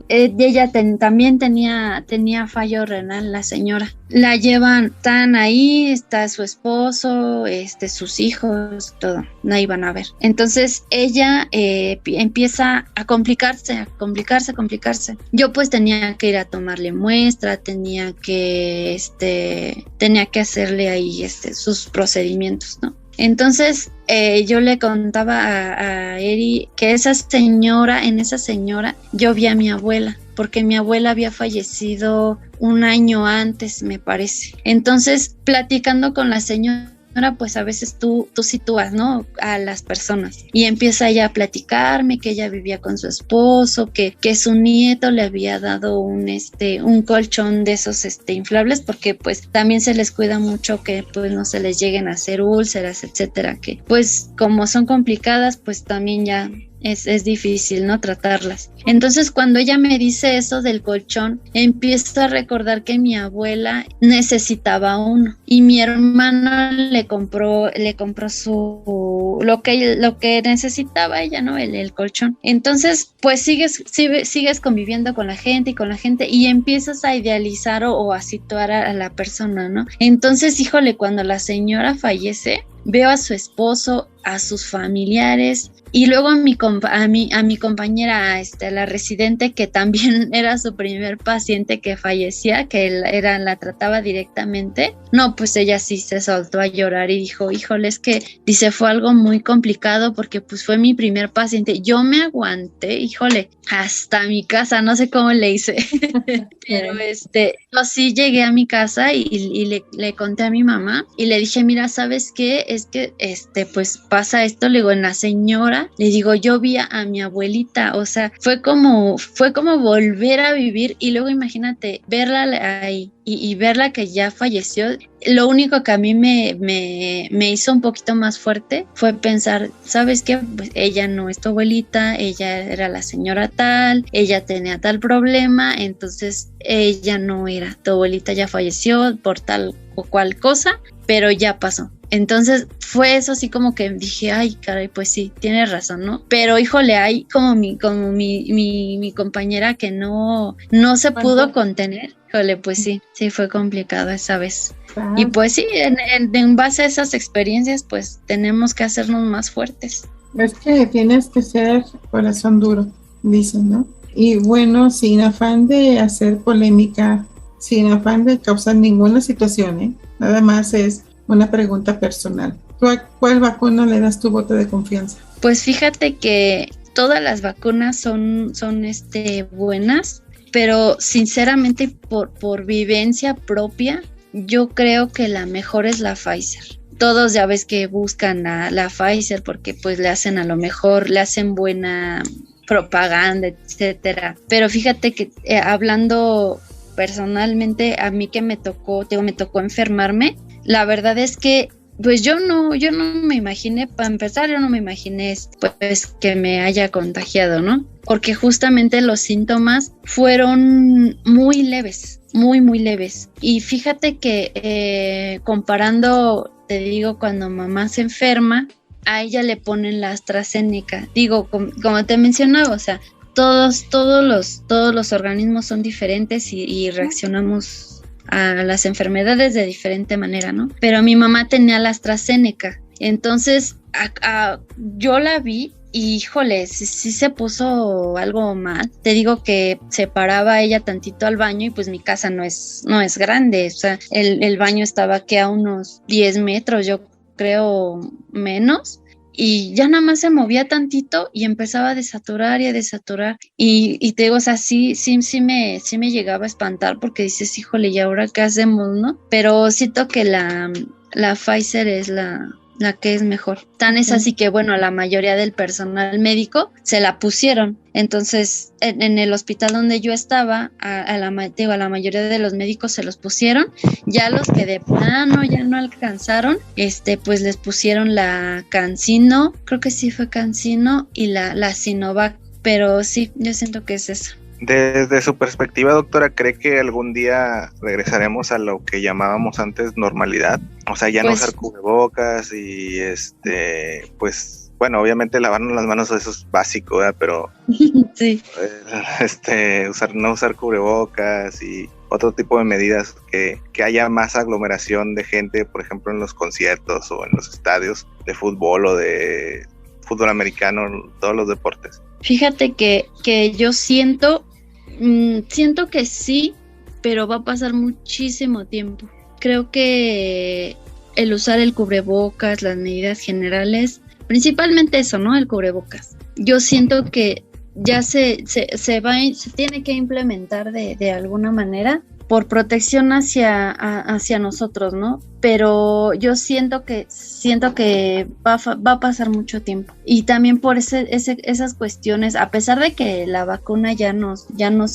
ella también tenía fallo renal, la señora. La llevan, están ahí, está su esposo, sus hijos, todo, la iban a ver. Entonces ella empieza a complicarse. Yo pues tenía que ir a tomarle muestra, tenía que hacerle ahí sus procedimientos, ¿no? Entonces yo le contaba a Eri que en esa señora yo vi a mi abuela, porque mi abuela había fallecido 1 año antes, me parece. Entonces, platicando con la señora, pues a veces tú sitúas, ¿no? A las personas y empieza ella a platicarme que ella vivía con su esposo, que su nieto le había dado un colchón de esos inflables porque pues también se les cuida mucho que pues no se les lleguen a hacer úlceras, etcétera, que pues como son complicadas pues también ya es difícil, ¿no? Tratarlas. Entonces, cuando ella me dice eso del colchón, empiezo a recordar que mi abuela necesitaba uno y mi hermano le compró lo que necesitaba ella, ¿no? El colchón. Entonces, pues sigues conviviendo con la gente y empiezas a idealizar o a situar a la persona, ¿no? Entonces, híjole, cuando la señora fallece, veo a su esposo, a sus familiares y luego a mi compañera, la residente que también era su primer paciente que fallecía, que la trataba directamente. No, pues ella sí se soltó a llorar y dijo, híjole, es que dice fue algo muy complicado porque pues fue mi primer paciente. Yo me aguanté, híjole, hasta mi casa, no sé cómo le hice, pero yo sí llegué a mi casa y le conté a mi mamá y le dije, mira, ¿sabes qué? Es que pues pasa esto, le digo, en la señora, le digo, yo vi a mi abuelita, o sea, fue como volver a vivir y luego imagínate, verla ahí y verla que ya falleció. Lo único que a mí me hizo un poquito más fuerte fue pensar, ¿sabes qué? Pues ella no es tu abuelita, ella era la señora tal, ella tenía tal problema, entonces ella no era tu abuelita, ya falleció por tal o cual cosa, pero ya pasó. Entonces fue eso así como que dije, ay, caray, pues sí, tienes razón, ¿no? Pero híjole, hay como mi compañera que no se pudo contener. Híjole, pues sí fue complicado esa vez. Ah, Y pues sí, en base a esas experiencias, pues tenemos que hacernos más fuertes. es que tienes que ser corazón duro, dicen, ¿no? Y bueno, sin afán de hacer polémica, sin afán de causar ninguna situación, ¿eh? Nada más es una pregunta personal. ¿Tú a cuál vacuna le das tu voto de confianza? Pues fíjate que todas las vacunas son buenas, pero sinceramente por vivencia propia, yo creo que la mejor es la Pfizer. Todos ya ves que buscan a la Pfizer porque pues le hacen a lo mejor, le hacen buena propaganda, etcétera. Pero fíjate que hablando personalmente, a mí que me tocó enfermarme, la verdad es que pues yo no me imaginé, para empezar, yo no me imaginé pues que me haya contagiado, ¿no? Porque justamente los síntomas fueron muy leves, muy, muy leves. Y fíjate que comparando, te digo, cuando mamá se enferma, a ella le ponen la AstraZeneca. Digo, como te mencionaba, o sea, todos los organismos son diferentes y reaccionamos a las enfermedades de diferente manera, ¿no? Pero mi mamá tenía la AstraZeneca, entonces yo la vi y híjole, sí se puso algo mal. Te digo que se paraba ella tantito al baño y pues mi casa no es grande, o sea, el baño estaba que a unos 10 metros, yo creo menos. Y ya nada más se movía tantito y empezaba a desaturar y te digo, o sea, sí me llegaba a espantar porque dices, híjole, ¿y ahora qué hacemos, no? Pero siento que la Pfizer es la que es mejor. Tan es así que, bueno, a la mayoría del personal médico se la pusieron. Entonces, en el hospital donde yo estaba, a la mayoría de los médicos se los pusieron. Ya los que de plano ya no alcanzaron, pues les pusieron la CanSino, creo que sí fue CanSino, y la Sinovac. Pero sí, yo siento que es eso. Desde su perspectiva, doctora, ¿cree que algún día regresaremos a lo que llamábamos antes normalidad? O sea, ya no usar cubrebocas y pues, bueno, obviamente lavarnos las manos, eso es básico, ¿verdad? Pero sí. No usar cubrebocas y otro tipo de medidas, que haya más aglomeración de gente, por ejemplo, en los conciertos o en los estadios de fútbol o de fútbol americano, todos los deportes. Fíjate que yo siento que sí, pero va a pasar muchísimo tiempo. Creo que el usar el cubrebocas, las medidas generales, principalmente eso, ¿no? El cubrebocas. Yo siento que ya se tiene que implementar de alguna manera por protección hacia nosotros, ¿no? Pero yo siento que va a pasar mucho tiempo. Y también por esas cuestiones, a pesar de que la vacuna ya nos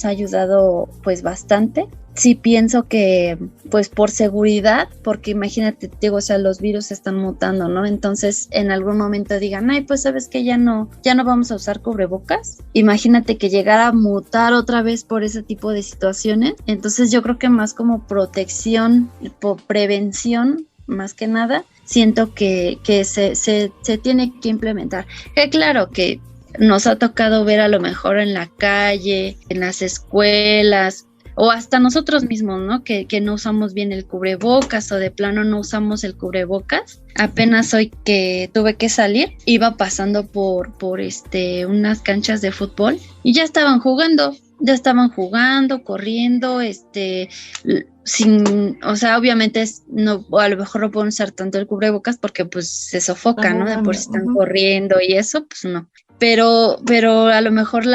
ha ayudado pues bastante, sí pienso que pues por seguridad, porque imagínate, digo, o sea, los virus están mutando, ¿no? Entonces en algún momento digan, ay, pues sabes que ya no vamos a usar cubrebocas. Imagínate que llegara a mutar otra vez por ese tipo de situaciones. Entonces yo creo que más como protección, por prevención, más que nada, siento que se tiene que implementar. Que claro que nos ha tocado ver a lo mejor en la calle, en las escuelas, o hasta nosotros mismos, ¿no? Que no usamos bien el cubrebocas o de plano no usamos el cubrebocas. Apenas hoy que tuve que salir, iba pasando por unas canchas de fútbol y ya estaban jugando, corriendo, o sea, obviamente a lo mejor no pueden usar tanto el cubrebocas porque pues se sofoca, ¿no? De por si están corriendo y eso, pues no. Pero a lo mejor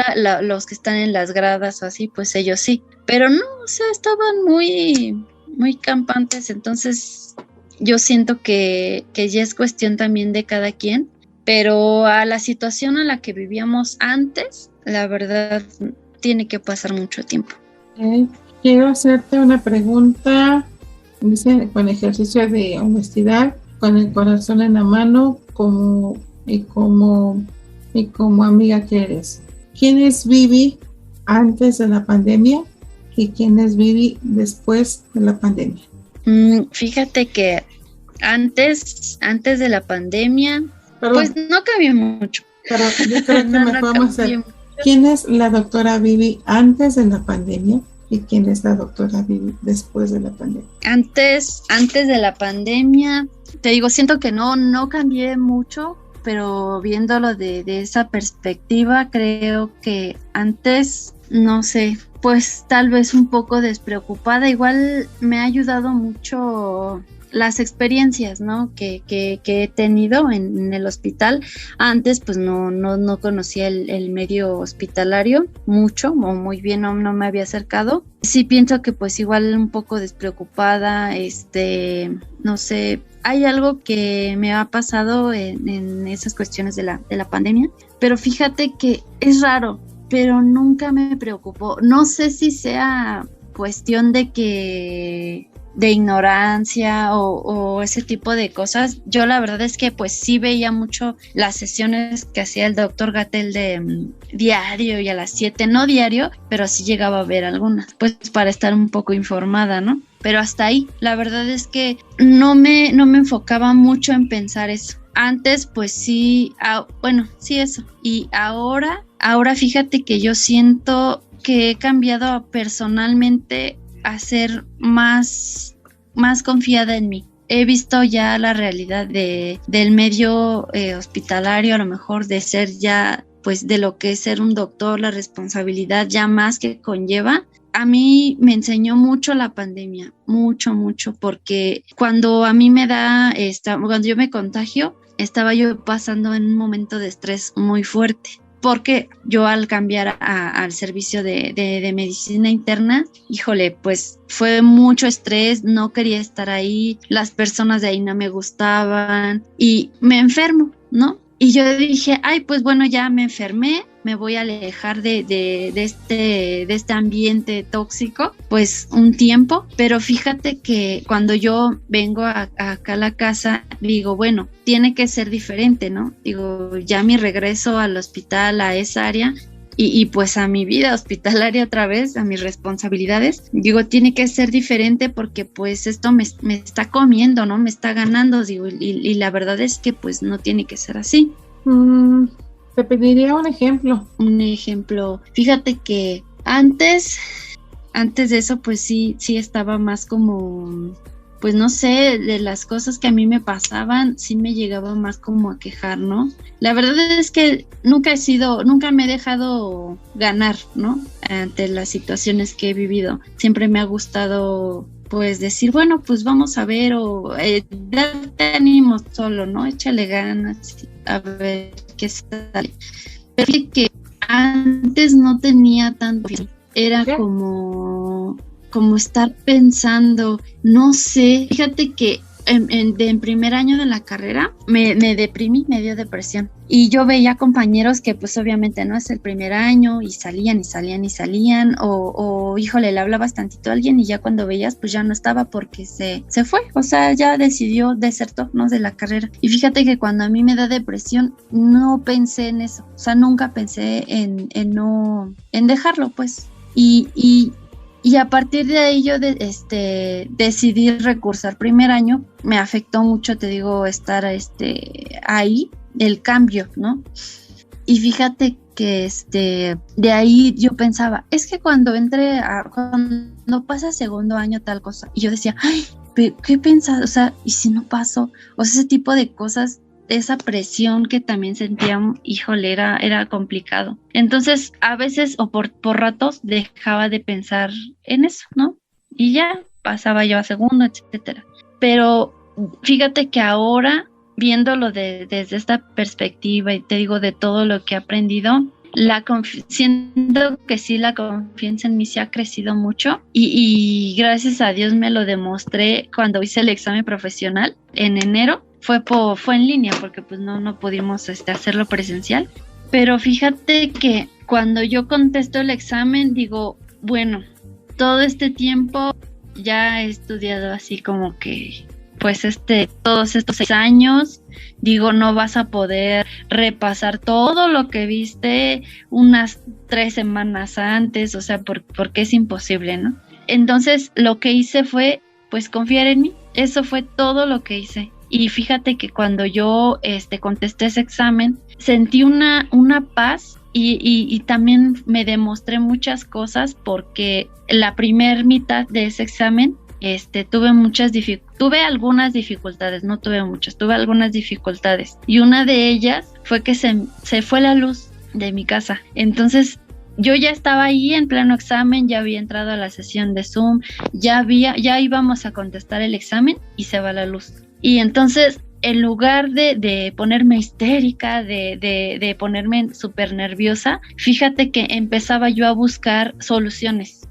los que están en las gradas o así, pues ellos sí. Pero no, o sea, estaban muy, muy campantes. Entonces yo siento que ya es cuestión también de cada quien. Pero a la situación a la que vivíamos antes, la verdad, tiene que pasar mucho tiempo. Quiero hacerte una pregunta, dice, con ejercicio de honestidad, con el corazón en la mano, como amiga que eres. ¿Quién es Vivi antes de la pandemia y quién es Vivi después de la pandemia? Fíjate que antes de la pandemia, pues no cambió mucho. Pero yo creo que mejor vamos a hacer. ¿Quién es la doctora Vivi antes de la pandemia y quién es la doctora Vivi después de la pandemia. Antes de la pandemia, te digo, siento que no cambié mucho, pero viéndolo de esa perspectiva, creo que antes, no sé, pues tal vez un poco despreocupada. Igual me ha ayudado mucho las experiencias, ¿no? que he tenido en el hospital. Antes pues no conocía el medio hospitalario mucho o muy bien, no me había acercado. Sí pienso que pues igual un poco despreocupada, no sé, hay algo que me ha pasado en esas cuestiones de la pandemia, pero fíjate que es raro, pero nunca me preocupó. No sé si sea cuestión de ignorancia o ese tipo de cosas. Yo la verdad es que pues sí veía mucho las sesiones que hacía el doctor Gatell de diario y a las 7, no diario, pero sí llegaba a ver algunas, pues para estar un poco informada, ¿no? Pero hasta ahí, la verdad es que no me enfocaba mucho en pensar eso. Antes pues sí, sí eso. Y ahora fíjate que yo siento que he cambiado personalmente a ser más confiada en mí. He visto ya la realidad del medio hospitalario, a lo mejor de ser ya, pues de lo que es ser un doctor, la responsabilidad ya más que conlleva. A mí me enseñó mucho la pandemia, mucho, porque cuando a mí cuando yo me contagio, estaba yo pasando en un momento de estrés muy fuerte. Porque yo al cambiar al servicio de medicina interna, híjole, pues fue mucho estrés, no quería estar ahí, las personas de ahí no me gustaban y me enfermo, ¿no? Y yo dije, pues bueno, ya me enfermé, me voy a alejar de este ambiente tóxico, pues un tiempo, pero fíjate que cuando yo vengo acá a la casa, digo, bueno, tiene que ser diferente, ¿no? Digo, ya mi regreso al hospital, a esa área, y pues a mi vida hospitalaria otra vez, a mis responsabilidades, digo, tiene que ser diferente porque pues esto me está comiendo, ¿no? Me está ganando, digo, y la verdad es que pues no tiene que ser así. Te pediría un ejemplo. Un ejemplo, fíjate que antes de eso pues sí estaba más como, pues no sé, de las cosas que a mí me pasaban, sí me llegaba más como a quejar, ¿no? La verdad es que nunca me he dejado ganar, ¿no? Ante las situaciones que he vivido. Siempre me ha gustado, pues, decir, bueno, pues vamos a ver, o darte ánimo solo, ¿no? Échale ganas, a ver qué sale. Pero que antes no tenía tanto, era como estar pensando, no sé, fíjate que en primer año de la carrera me deprimí, me dio depresión, y yo veía compañeros que pues obviamente no es el primer año y salían o híjole, le hablabas tantito a alguien y ya cuando veías pues ya no estaba porque se fue, o sea, ya decidió desertar, ¿no? De la carrera. Y fíjate que cuando a mí me da depresión no pensé en eso, o sea, nunca pensé en dejarlo, pues, y a partir de ahí yo decidí recursar primer año. Me afectó mucho, te digo, estar ahí, el cambio, ¿no? Y fíjate que de ahí yo pensaba, es que cuando pasa segundo año tal cosa, y yo decía, ¿qué pensas? O sea, ¿y si no paso? O sea, ese tipo de cosas, esa presión que también sentía, híjole, era complicado. Entonces, a veces o por ratos dejaba de pensar en eso, ¿no? Y ya pasaba yo a segundo, etcétera. Pero fíjate que ahora, viéndolo desde esta perspectiva, y te digo de todo lo que he aprendido, siento que sí, la confianza en mí se ha crecido mucho y gracias a Dios me lo demostré cuando hice el examen profesional en enero. Fue en línea porque pues no pudimos hacerlo presencial, pero fíjate que cuando yo contesto el examen digo, bueno, todo este tiempo ya he estudiado así como que pues todos estos 6 años, digo, no vas a poder repasar todo lo que viste unas 3 semanas antes, o sea, porque es imposible, ¿no? Entonces lo que hice fue pues confiar en mí, eso fue todo lo que hice. y fíjate que cuando yo contesté ese examen, sentí una paz y también me demostré muchas cosas, porque la primer mitad de ese examen tuve algunas dificultades, no tuve muchas, tuve algunas dificultades, y una de ellas fue que se fue la luz de mi casa. Entonces yo ya estaba ahí en pleno examen, ya había entrado a la sesión de Zoom, ya íbamos a contestar el examen y se va la luz. Y entonces, en lugar de ponerme histérica, de ponerme súper nerviosa, fíjate que empezaba yo a buscar soluciones.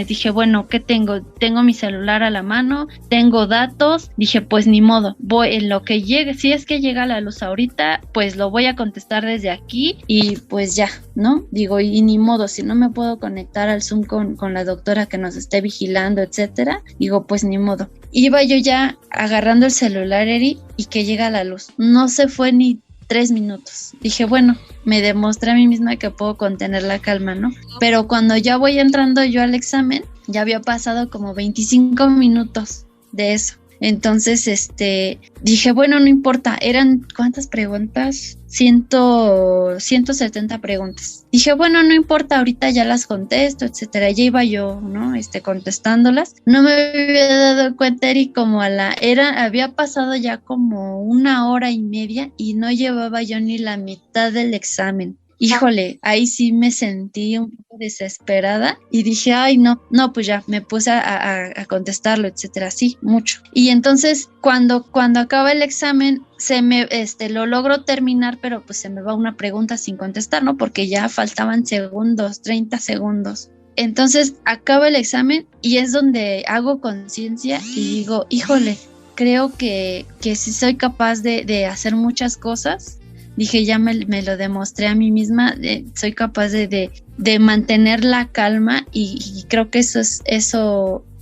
Dije, bueno, ¿qué tengo? Tengo mi celular a la mano, tengo datos. Dije, pues ni modo, voy en lo que llegue. Si es que llega la luz ahorita, pues lo voy a contestar desde aquí y pues ya, ¿no? Digo, y ni modo, si no me puedo conectar al Zoom con la doctora que nos esté vigilando, etcétera, digo, pues ni modo. Iba yo ya agarrando el celular, Eri, y que llega la luz. No se fue ni 3 minutos. Dije, bueno, me demostré a mí misma que puedo contener la calma, ¿no? Pero cuando ya voy entrando yo al examen, ya había pasado como 25 minutos de eso. Entonces, dije, bueno, no importa, eran, ¿cuántas preguntas? 170 preguntas. Dije, bueno, no importa, ahorita ya las contesto, etcétera. Ya iba yo, ¿no? Contestándolas. No me había dado cuenta, y como había pasado ya como 1 hora y media y no llevaba yo ni la mitad del examen. Híjole, ahí sí me sentí un poco desesperada y dije, ay, no, pues ya me puse a contestarlo, etcétera, sí, mucho. Y entonces, cuando acaba el examen, lo logro terminar, pero pues se me va una pregunta sin contestar, ¿no? Porque ya faltaban segundos, 30 segundos. Entonces, acaba el examen y es donde hago conciencia y digo, híjole, creo que sí soy capaz de hacer muchas cosas. Dije, ya me lo demostré a mí misma, soy capaz de mantener la calma y creo que eso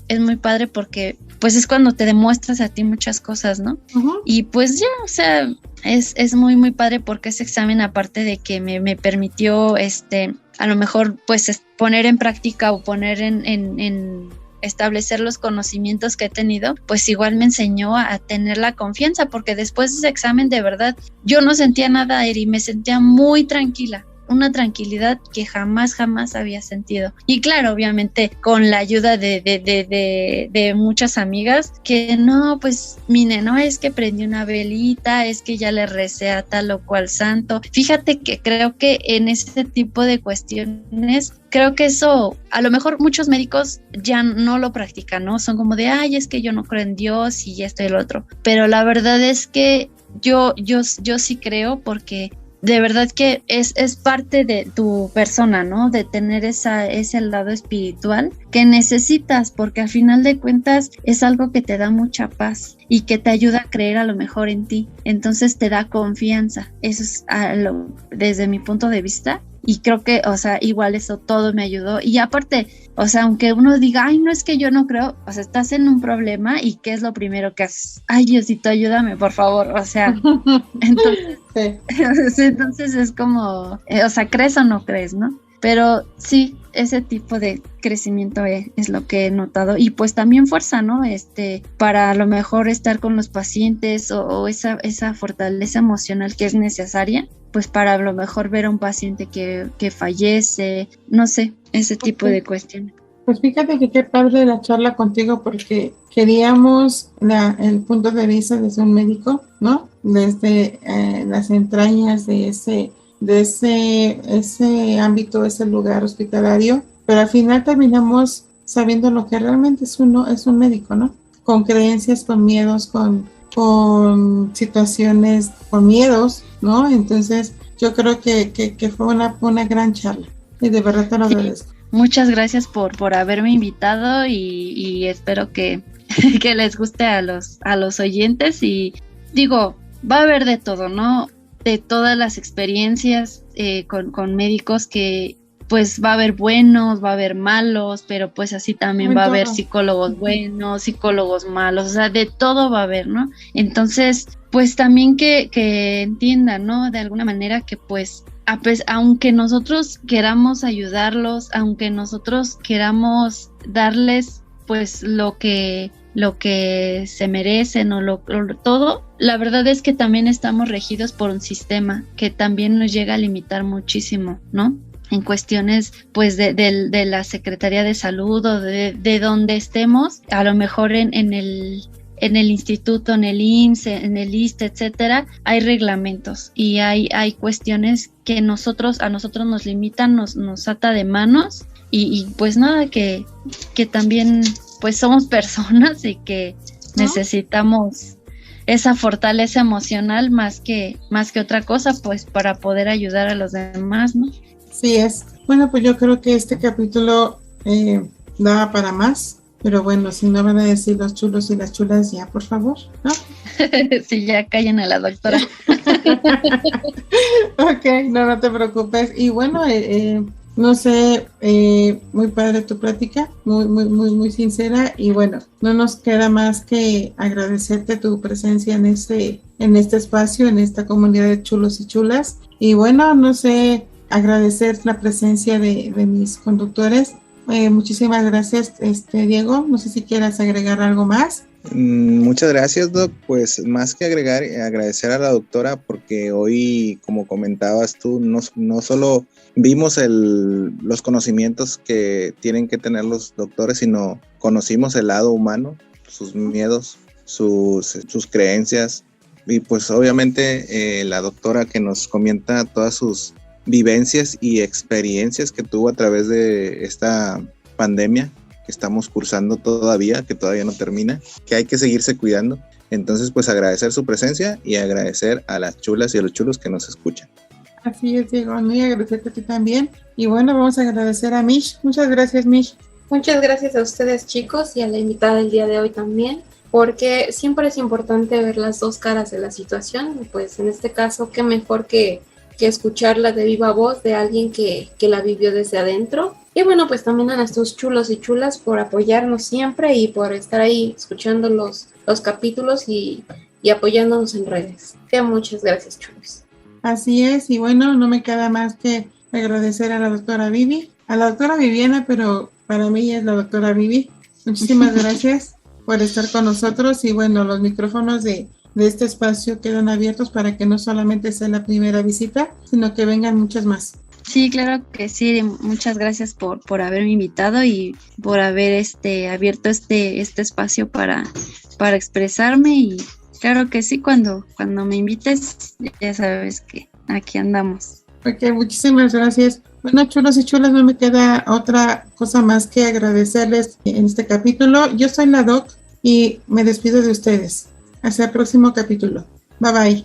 es muy padre, porque pues es cuando te demuestras a ti muchas cosas, ¿no? Uh-huh. Y pues ya, o sea, es muy, muy padre, porque ese examen, aparte de que me permitió, a lo mejor, pues poner en práctica o poner en establecer los conocimientos que he tenido, pues igual me enseñó a tener la confianza, porque después de ese examen, de verdad, yo no sentía nada, Eri, me sentía muy tranquila, una tranquilidad que jamás había sentido. Y claro, obviamente con la ayuda de muchas amigas, que no, pues mire, no es que prendí una velita, es que ya le recé a tal o cual santo. Fíjate que creo que en ese tipo de cuestiones, creo que eso, a lo mejor muchos médicos ya no lo practican, ¿no? Son como de, ay, es que yo no creo en Dios y esto y el otro. Pero la verdad es que yo sí creo, porque de verdad que es parte de tu persona, ¿no? De tener ese lado espiritual que necesitas, porque al final de cuentas es algo que te da mucha paz y que te ayuda a creer a lo mejor en ti. Entonces te da confianza. Eso es desde mi punto de vista. Y creo que, o sea, igual eso todo me ayudó. Y aparte, o sea, aunque uno diga, ay, no, es que yo no creo, o sea, estás en un problema y ¿qué es lo primero que haces? Ay, Diosito, ayúdame, por favor. O sea, entonces es como, o sea, ¿crees o no crees, no? Pero sí, ese tipo de crecimiento es lo que he notado. Y pues también fuerza, ¿no? Para a lo mejor estar con los pacientes o esa fortaleza emocional que es necesaria, pues para a lo mejor ver a un paciente que fallece, no sé, ese tipo de cuestiones. Pues fíjate que qué padre la charla contigo, porque queríamos el punto de vista desde un médico, ¿no? Desde las entrañas de ese ámbito, ese lugar hospitalario, pero al final terminamos sabiendo lo que realmente es un médico, ¿no? Con creencias, con miedos, con situaciones, con miedos, ¿no? Entonces yo creo que fue una gran charla y de verdad te lo agradezco. Muchas gracias por haberme invitado y espero que les guste a los oyentes. Y digo, va a haber de todo, ¿no? De todas las experiencias con médicos, que pues va a haber buenos, va a haber malos, pero pues así también va a haber psicólogos buenos, psicólogos malos, o sea, de todo va a haber, ¿no? Entonces, pues también que entiendan, ¿no? De alguna manera que pues, aunque nosotros queramos ayudarlos, aunque nosotros queramos darles pues lo que lo que se merecen o todo. La verdad es que también estamos regidos por un sistema que también nos llega a limitar muchísimo, ¿no? En cuestiones pues de la Secretaría de Salud o de donde estemos, a lo mejor en el instituto, en el IMSS, en el ISSSTE, etcétera, hay reglamentos y hay cuestiones que a nosotros nos limitan, nos ata de manos y pues nada, que también pues somos personas y que necesitamos esa fortaleza emocional más que otra cosa, pues para poder ayudar a los demás, ¿no? Sí es. Bueno, pues yo creo que este capítulo daba para más, pero bueno, si no van a decir los chulos y las chulas ya, por favor, ¿no? Sí, ya callen a la doctora. Ok, no te preocupes. Y bueno, no sé, muy padre tu plática, muy sincera, y bueno, no nos queda más que agradecerte tu presencia en este espacio, en esta comunidad de chulos y chulas. Y bueno, no sé, agradecer la presencia de mis conductores. Muchísimas gracias, Diego. No sé si quieras agregar algo más. Muchas gracias, Doc. Pues más que agregar, agradecer a la doctora porque hoy, como comentabas tú, no solo vimos los conocimientos que tienen que tener los doctores, sino conocimos el lado humano, sus miedos, sus creencias, y pues obviamente la doctora que nos comenta todas sus vivencias y experiencias que tuvo a través de esta pandemia que estamos cursando todavía, que todavía no termina, que hay que seguirse cuidando. Entonces, pues agradecer su presencia y agradecer a las chulas y a los chulos que nos escuchan. Así es, Diego, y agradecerte a ti también. Y bueno, vamos a agradecer a Mish. Muchas gracias, Mish. Muchas gracias a ustedes, chicos, y a la invitada del día de hoy también, porque siempre es importante ver las dos caras de la situación. Pues en este caso, qué mejor que escucharla de viva voz de alguien que la vivió desde adentro. Y bueno, pues también a nuestros chulos y chulas por apoyarnos siempre y por estar ahí escuchando los capítulos y apoyándonos en redes. Que muchas gracias, chulos. Así es, y bueno, no me queda más que agradecer a la doctora Vivi, a la doctora Viviana, pero para mí es la doctora Vivi. Muchísimas gracias por estar con nosotros y bueno, los micrófonos de este espacio quedan abiertos para que no solamente sea la primera visita, sino que vengan muchas más. Sí, claro que sí. Muchas gracias por haberme invitado y por haber abierto este espacio para expresarme. Y claro que sí, cuando me invites, ya sabes que aquí andamos. Ok, muchísimas gracias. Bueno, chulos y chulas, no me queda otra cosa más que agradecerles en este capítulo. Yo soy la Doc y me despido de ustedes. Hasta el próximo capítulo. Bye bye.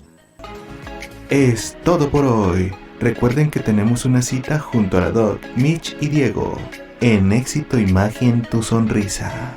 Es todo por hoy. Recuerden que tenemos una cita junto a la Doc, Mitch y Diego en Éxito Imagen Tu Sonrisa.